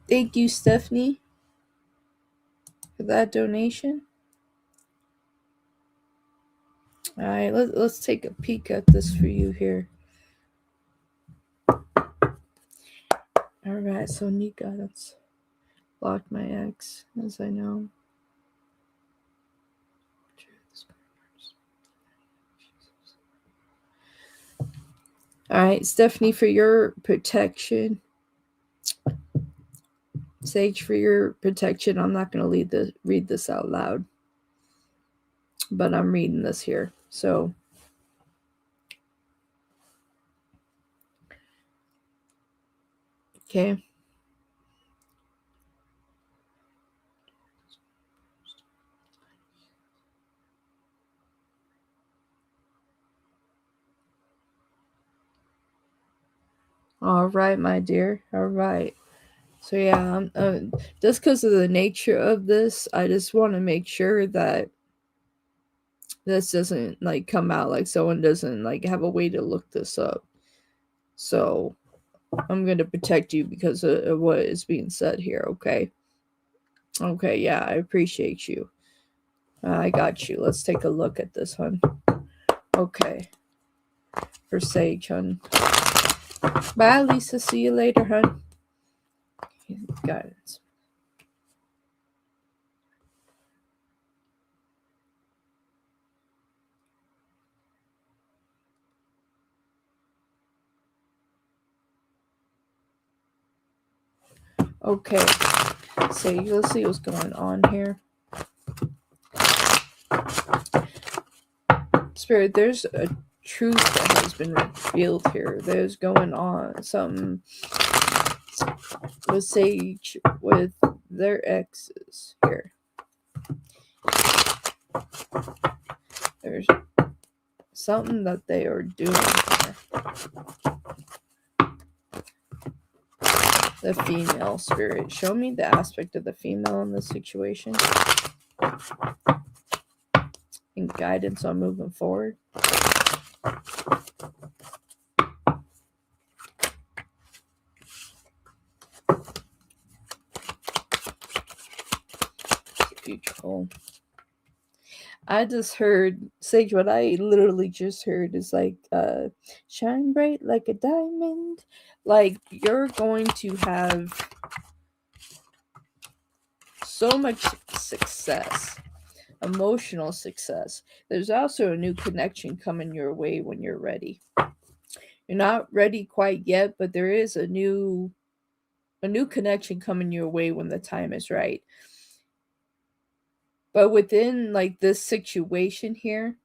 Thank you, Stephanie, for that donation. All right, let's take a peek at this for you here. All right, so Nika, let's block my ex, as I know. All right, Stephanie, for your protection. Sage, for your protection, I'm not going to read this out loud, but I'm reading this here. So, okay. All right, my dear. All right. So yeah, just because of the nature of this, I just want to make sure that this doesn't like come out like someone doesn't like have a way to look this up. So I'm going to protect you because of what is being said here, okay? Okay, yeah, I appreciate you. I got you. Let's take a look at this, hun. Okay. For Sage, hun. Bye, Lisa. See you later, hun. Guidance. Okay, so let's see what's going on here. Spirit, there's a truth that has been revealed here. There's going on some with Sage with their exes here. There's something that they are doing here. The female spirit. Show me the aspect of the female in this situation. And guidance on moving forward. Future. I just heard, Sage, what I literally just heard is like, shine bright like a diamond. Like, you're going to have so much success, emotional success. There's also a new connection coming your way when you're ready. You're not ready quite yet, but there is a new connection coming your way when the time is right. But within like this situation here,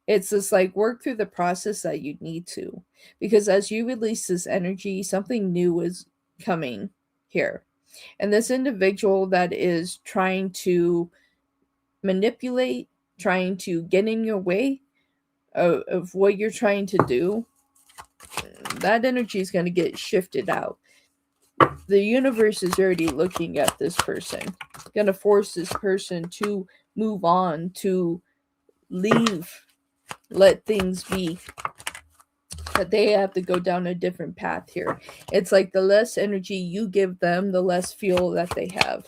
it's just like work through the process that you need to. Because as you release this energy, something new is coming here. And this individual that is trying to manipulate, trying to get in your way of what you're trying to do, that energy is going to get shifted out. The universe is already looking at this person, going to force this person to move on, to leave, let things be. But they have to go down a different path here. It's like the less energy you give them, the less fuel that they have.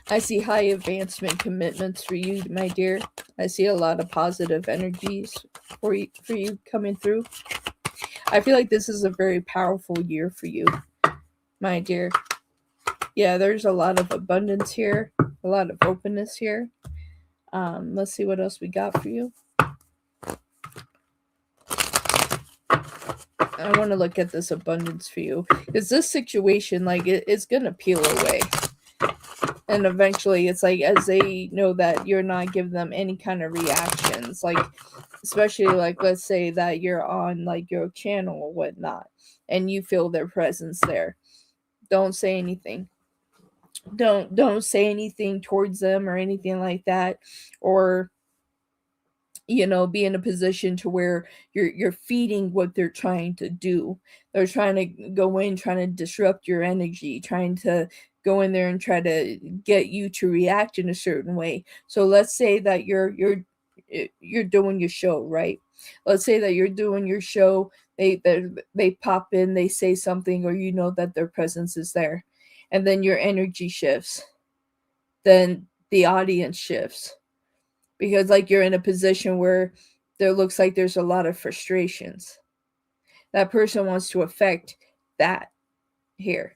I see high advancement commitments for you, my dear. I see a lot of positive energies for you coming through. I feel like this is a very powerful year for you, my dear. Yeah, there's a lot of abundance here, a lot of openness here. Let's see what else we got for you. I want to look at this abundance for you. Because this situation, like, it's going to peel away. And eventually, it's like, as they know that you're not giving them any kind of reactions, like, especially, like, let's say that you're on, like, your channel or whatnot, and you feel their presence there. Don't say anything. Don't say anything towards them or anything like that. Or, you know, be in a position to where you're feeding what they're trying to do. They're trying to go in, trying to disrupt your energy, trying to go in there and try to get you to react in a certain way. So let's say that you're doing your show, right? Let's say that you're doing your show. They pop in, they say something, or you know that their presence is there, and then your energy shifts. Then the audience shifts. Because like you're in a position where there looks like there's a lot of frustrations. That person wants to affect that here.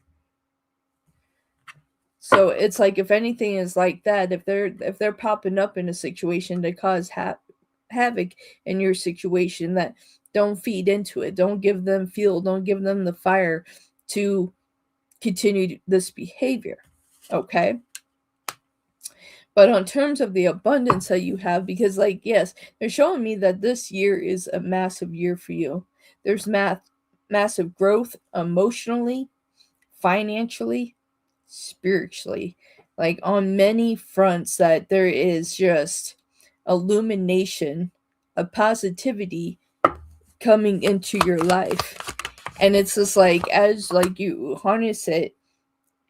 So it's like, if anything is like that, if they're popping up in a situation to cause havoc in your situation, that don't feed into it. Don't give them fuel. Don't give them the fire to continue this behavior. Okay? But on terms of the abundance that you have, because like, yes, they're showing me that this year is a massive year for you. There's massive growth emotionally, financially, spiritually, like on many fronts, that there is just illumination of positivity coming into your life. And it's just like, as like you harness it,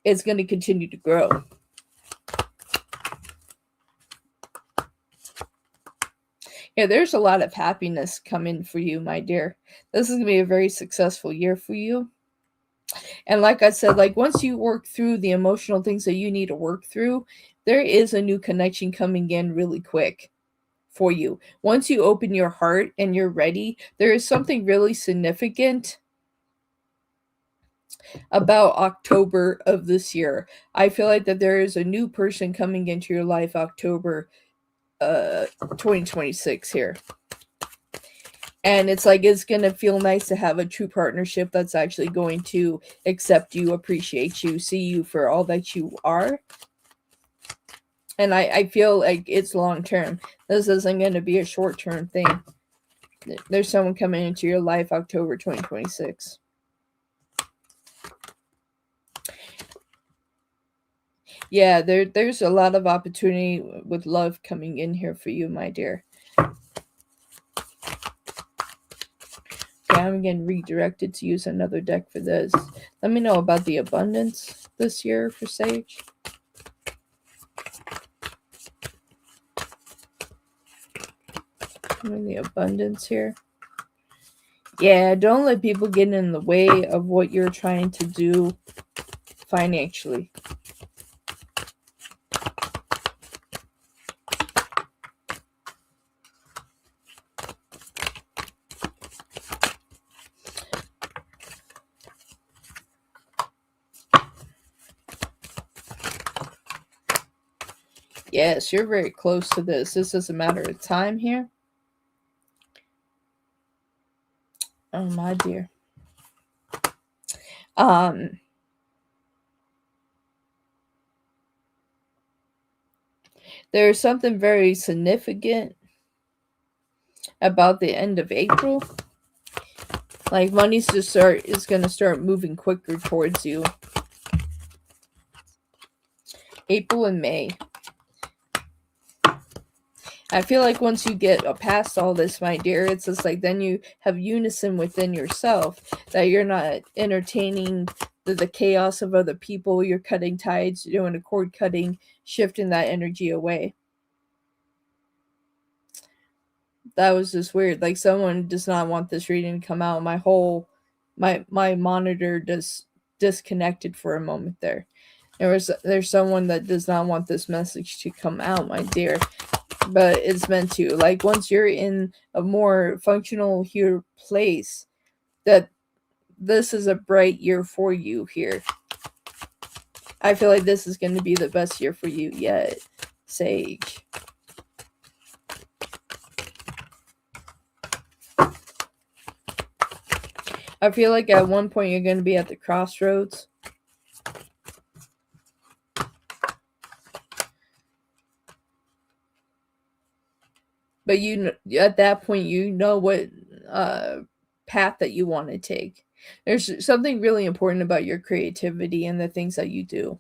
it's going to continue to grow. Yeah, there's a lot of happiness coming for you, my dear. This is going to be a very successful year for you. And like I said, like once you work through the emotional things that you need to work through, there is a new connection coming in really quick for you. Once you open your heart and you're ready, there is something really significant about October of this year. I feel like that there is a new person coming into your life October 2026 here. And it's like it's going to feel nice to have a true partnership that's actually going to accept you, appreciate you, see you for all that you are. And I feel like it's long term. This isn't going to be a short term thing. There's someone coming into your life October 2026. Yeah, there's a lot of opportunity with love coming in here for you, my dear. Okay, I'm getting redirected to use another deck for this. Let me know about the abundance this year for Sage. The abundance here. Yeah, don't let people get in the way of what you're trying to do financially. Yes, you're very close to this. This is a matter of time here. Oh, my dear. There's something very significant about the end of April. Like money's is going to start moving quicker towards you. April and May. I feel like once you get past all this, my dear, it's just like then you have unison within yourself, that you're not entertaining the chaos of other people. You're cutting ties, you're doing a cord cutting, shifting that energy away. That was just weird. Like someone does not want this reading to come out. My monitor just disconnected for a moment there. There's someone that does not want this message to come out, my dear. But it's meant to. Like once you're in a more functional here place, that this is a bright year for you here. I feel like this is going to be the best year for you yet, Sage. I feel like at one point you're going to be at the crossroads. But at that point, you know what path that you want to take. There's something really important about your creativity and the things that you do.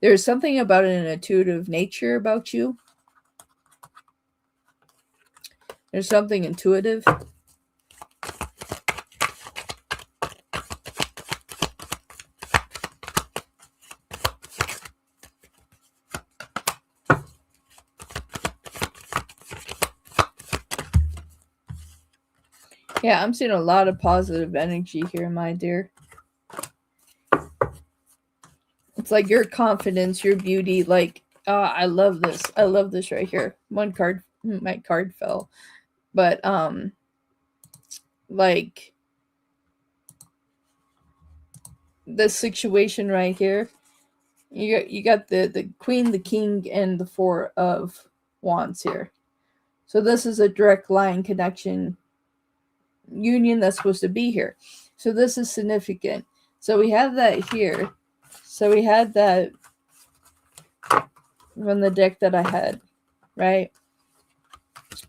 There's something about an intuitive nature about you. There's something intuitive. Yeah, I'm seeing a lot of positive energy here, my dear. It's like your confidence, your beauty, like, I love this. I love this right here. My card fell. But, like, this situation right here, you got the Queen, the King, and the Four of Wands here. So this is a direct line connection union that's supposed to be here. So this is significant. So we have that here. So we had that from the deck that I had, right?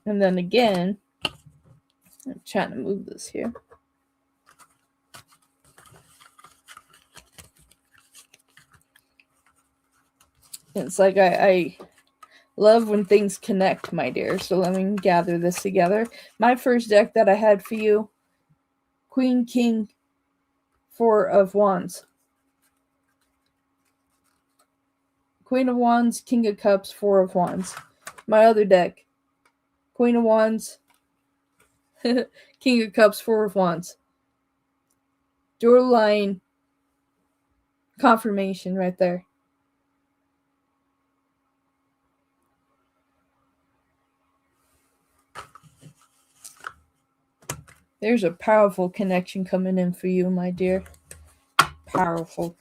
And then again, I'm trying to move this here. It's like I love when things connect, my dear. So let me gather this together. My first deck that I had for you, Queen, King, Four of Wands. Queen of Wands, King of Cups, Four of Wands. My other deck, Queen of Wands, King of Cups, Four of Wands. Dual line confirmation right there. There's a powerful connection coming in for you, my dear. Powerful.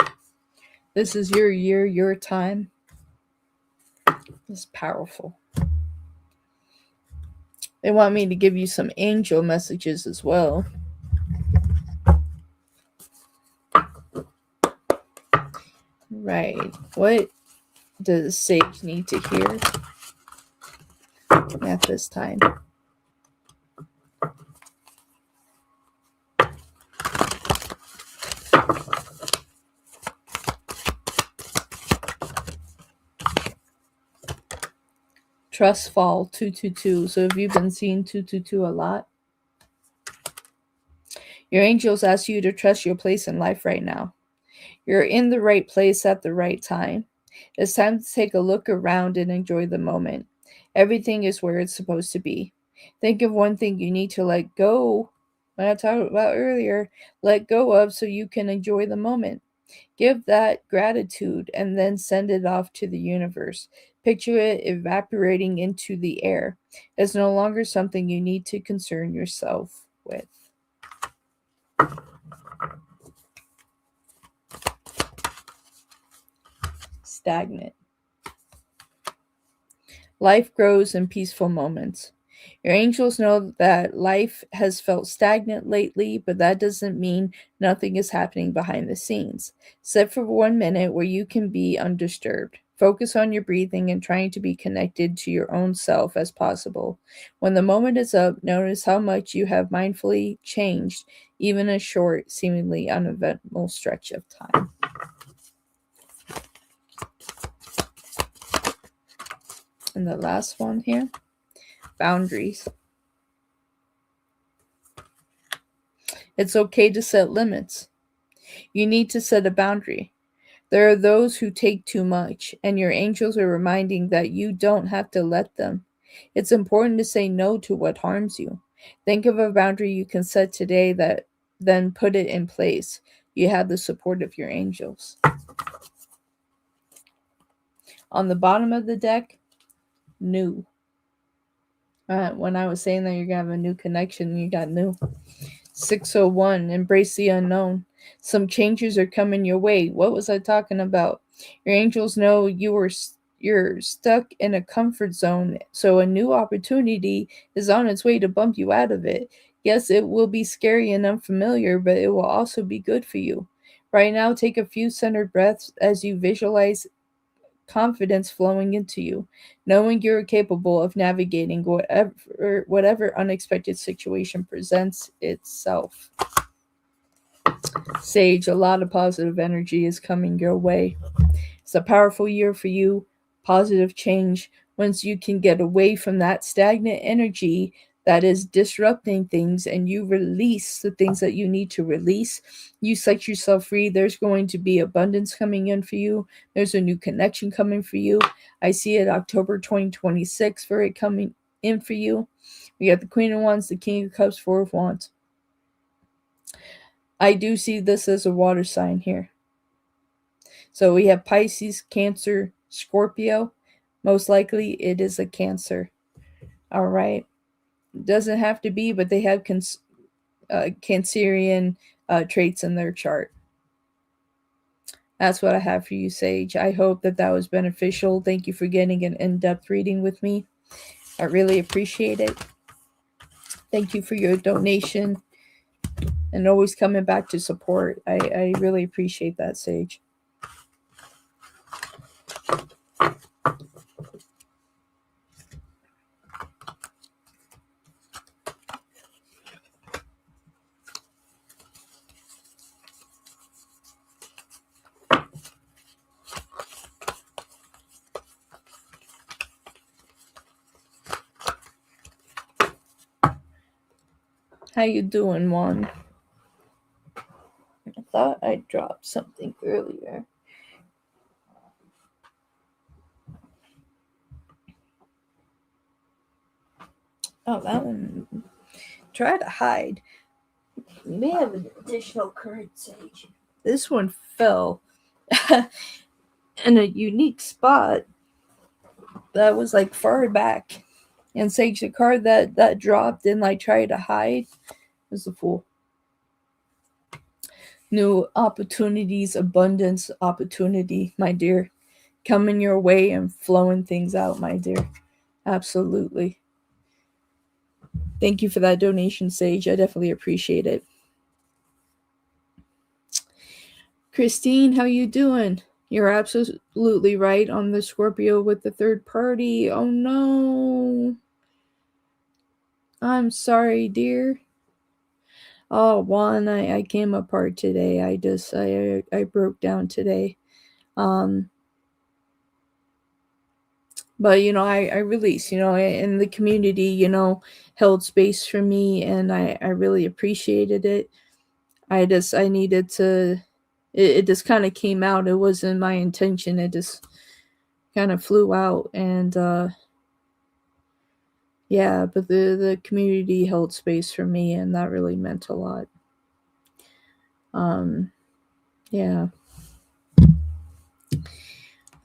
This is your year, your time. It's powerful. They want me to give you some angel messages as well. Right. What does Sage need to hear at this time? Trust fall 222. So have you been seeing 222 a lot? Your angels ask you to trust your place in life right now. You're in the right place at the right time. It's time to take a look around and enjoy the moment. Everything is where it's supposed to be. Think of one thing you need to let go, what I talked about earlier, let go of so you can enjoy the moment. Give that gratitude and then send it off to the universe. Picture it evaporating into the air. It's no longer something you need to concern yourself with. Stagnant. Life grows in peaceful moments. Your angels know that life has felt stagnant lately, but that doesn't mean nothing is happening behind the scenes. Sit for 1 minute where you can be undisturbed. Focus on your breathing and trying to be connected to your own self as possible. When the moment is up, notice how much you have mindfully changed, even a short, seemingly uneventful stretch of time. And the last one here, boundaries. It's okay to set limits. You need to set a boundary. There are those who take too much, and your angels are reminding that you don't have to let them. It's important to say no to what harms you. Think of a boundary you can set today that then put it in place. You have the support of your angels. On the bottom of the deck, new. When I was saying that you're going to have a new connection, you got new. 601, embrace the unknown. Some changes are coming your way. What was I talking about? Your angels know you're stuck in a comfort zone, so a new opportunity is on its way to bump you out of it. Yes, it will be scary and unfamiliar, but it will also be good for you. Right now, take a few centered breaths as you visualize confidence flowing into you, knowing you're capable of navigating whatever unexpected situation presents itself. Sage, a lot of positive energy is coming your way. It's a powerful year for you. Positive change. Once you can get away from that stagnant energy that is disrupting things and you release the things that you need to release, you set yourself free. There's going to be abundance coming in for you. There's a new connection coming for you. I see it October 2026 for it coming in for you. We got the Queen of Wands, the King of Cups, Four of Wands. I do see this as a water sign here. So we have Pisces, Cancer, Scorpio. Most likely it is a Cancer. All right. Doesn't have to be, but they have Cancerian traits in their chart. That's what I have for you, Sage. I hope that was beneficial. Thank you for getting an in-depth reading with me. I really appreciate it. Thank you for your donation and always coming back to support. I really appreciate that, Sage. How you doing, Juan? I thought I dropped something earlier. Oh, that one. Try to hide. You may have an additional card, Sage. This one fell in a unique spot that was far back. And Sage, the card that dropped and tried to hide, is the Fool. New opportunities, abundance, opportunity, my dear. Coming your way and flowing things out, my dear. Absolutely. Thank you for that donation, Sage. I definitely appreciate it. Christine, how you doing? You're absolutely right on the Scorpio with the third party. Oh no. I'm sorry, dear. Oh, Juan, I came apart today. I broke down today. But I released, and the community, held space for me, and I really appreciated it. I needed to. It just kind of came out. It wasn't my intention. It just kind of flew out, and yeah. But the community held space for me, and that really meant a lot. Yeah.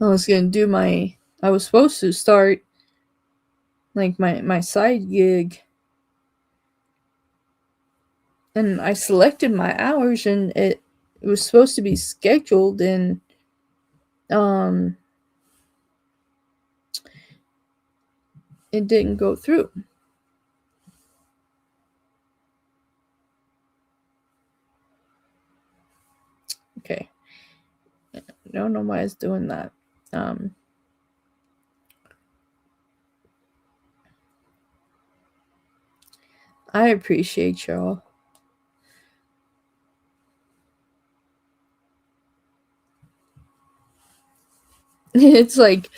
I was gonna do I was supposed to start like my side gig, and I selected my hours, and it was supposed to be scheduled, and it didn't go through. Okay. I don't know why it's doing that. I appreciate y'all. It's like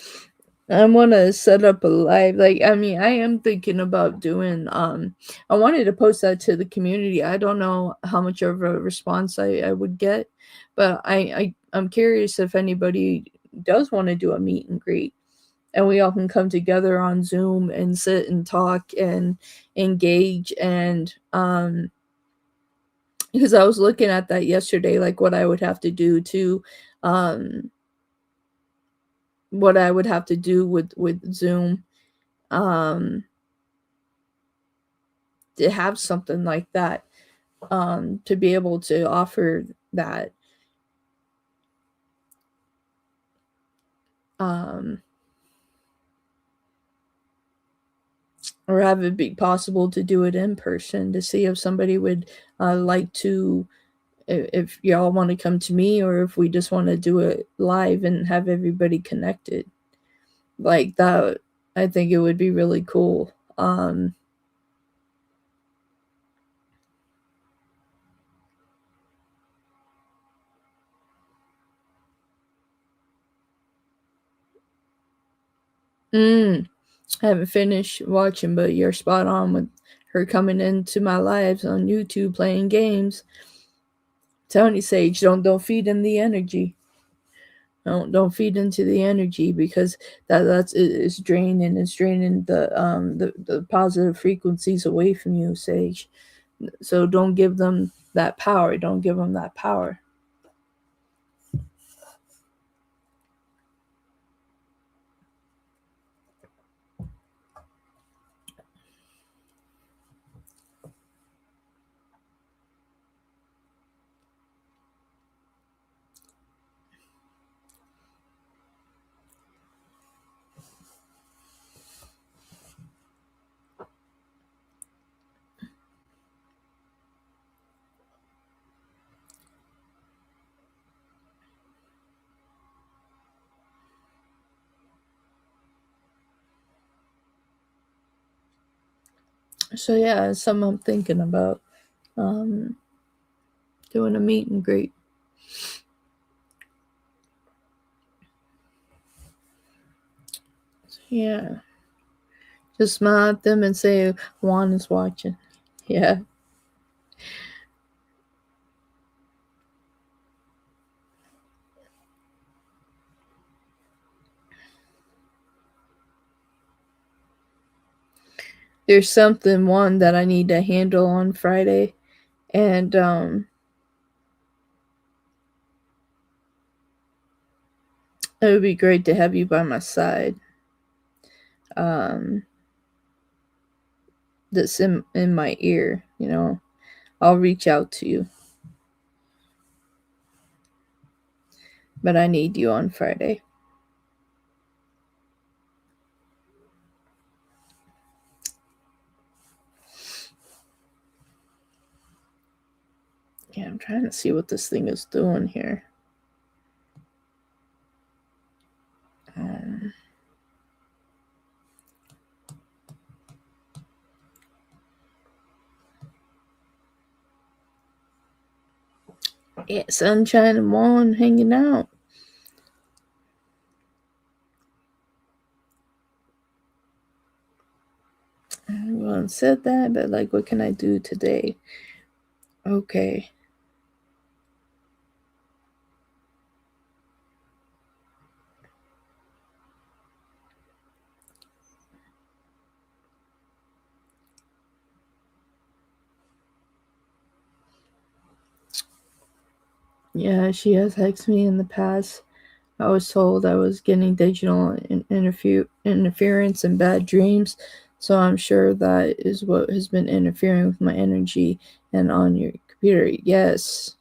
I want to set up a live. Like, I mean, I am thinking about doing. I wanted to post that to the community. I don't know how much of a response I would get, but I'm curious if anybody does want to do a meet and greet, and we all can come together on Zoom and sit and talk and engage. And because I was looking at that yesterday, like what I would have to do to what I would have to do with Zoom to have something like that, to be able to offer that. Or have it be possible to do it in person, to see if somebody would like to, if y'all want to come to me, or if we just want to do it live and have everybody connected like that. I think it would be really cool. I haven't finished watching, but you're spot on with her coming into my lives on YouTube playing games. Tony Sage, don't feed in the energy. Don't feed into the energy, because it's draining. It's draining the positive frequencies away from you, Sage. So don't give them that power. Don't give them that power. So yeah, it's something I'm thinking about. Doing a meet and greet. Yeah. Just smile at them and say, Juan is watching. Yeah. There's something, one, that I need to handle on Friday. And it would be great to have you by my side. That's in my ear, I'll reach out to you. But I need you on Friday. Yeah, I'm trying to see what this thing is doing here. Yeah, sunshine and Juan hanging out. Everyone said that, but like, what can I do today? Okay. Yeah, she has texted me in the past. I was told I was getting digital interference and bad dreams, so I'm sure that is what has been interfering with my energy and on your computer. Yes.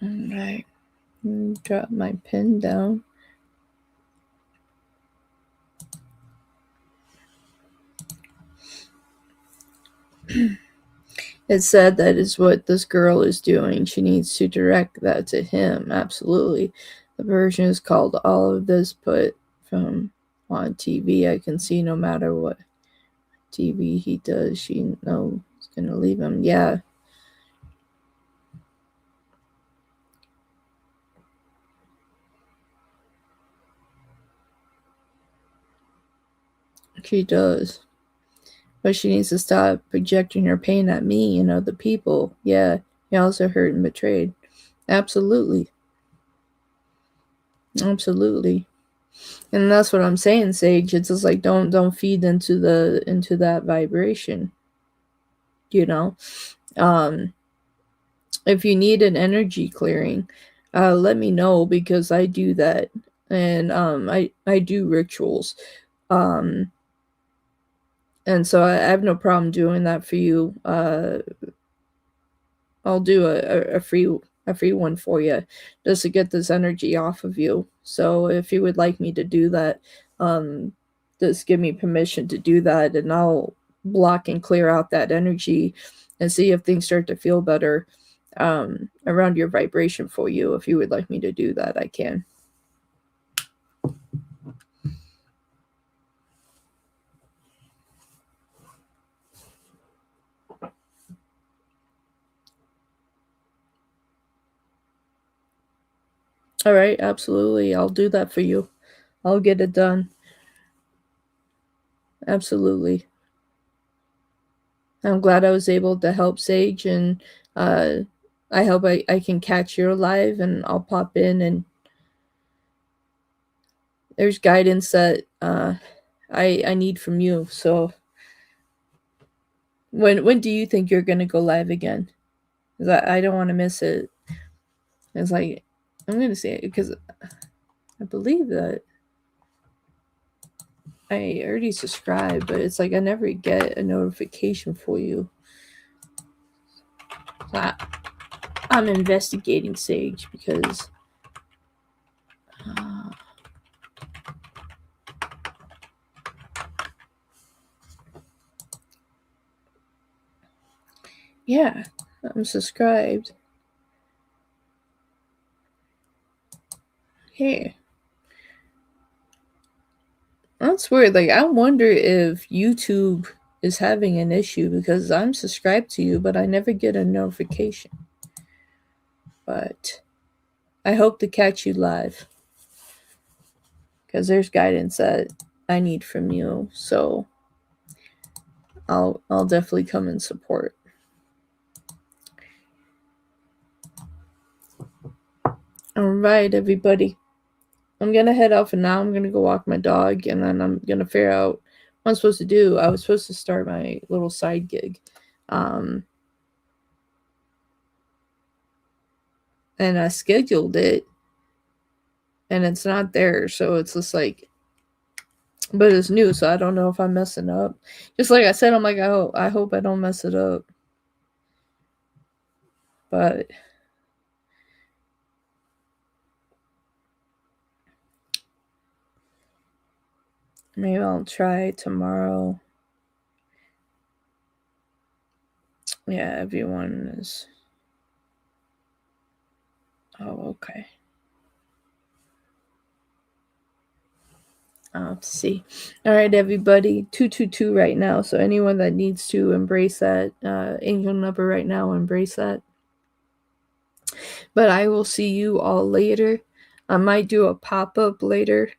All right. Drop my pen down. It said that is what this girl is doing. She needs to direct that to him. Absolutely. The version is called All of This, but from on TV, I can see no matter what TV he does, she knows it's going to leave him. Yeah. She does. But she needs to stop projecting her pain at me and other people. Yeah. He also hurt and betrayed. Absolutely. Absolutely. And that's what I'm saying, Sage. It's just like don't feed into that vibration. You know? If you need an energy clearing, let me know because I do that. And I do rituals. Um and so I have no problem doing that for you. I'll do a free one for you just to get this energy off of you. So if you would like me to do that, um, just give me permission to do that, and I'll block and clear out that energy and see if things start to feel better around your vibration for you. If you would like me to do that, I can. All right, absolutely. I'll do that for you. I'll get it done. Absolutely. I'm glad I was able to help Sage, and uh, I hope I can catch you live, and I'll pop in, and there's guidance that I need from you. So when do you think you're gonna go live again? Because I don't want to miss it. It's like I'm gonna say it because I believe that I already subscribed, but it's like I never get a notification for you. So I'm investigating Sage because Yeah, I'm subscribed. Hey. That's weird. Like, I wonder if YouTube is having an issue because I'm subscribed to you, but I never get a notification. But I hope to catch you live because there's guidance that I need from you. So I'll definitely come and support. All right, everybody. I'm gonna head off, and now I'm gonna go walk my dog, and then I'm gonna figure out what I'm supposed to do. I was supposed to start my little side gig, and I scheduled it, and it's not there, so it's just like, but it's new, so I don't know if I'm messing up. Just like I said, I'm like, I hope I don't mess it up, but maybe I'll try tomorrow. Yeah, everyone is. Oh, okay. I'll have to see. All right, everybody. 222 right now. So anyone that needs to embrace that angel number right now, embrace that. But I will see you all later. I might do a pop-up later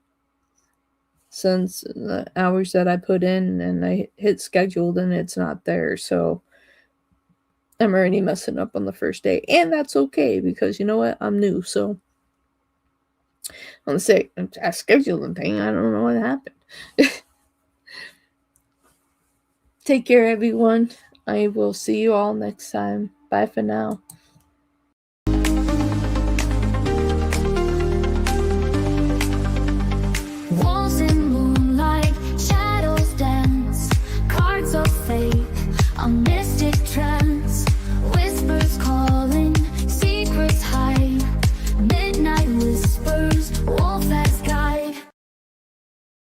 since the hours that I put in and I hit scheduled and it's not there. So I'm already messing up on the first day. And that's okay because you know what? I'm new. So on the second, I scheduled the thing. I don't know what happened. Take care, everyone. I will see you all next time. Bye for now.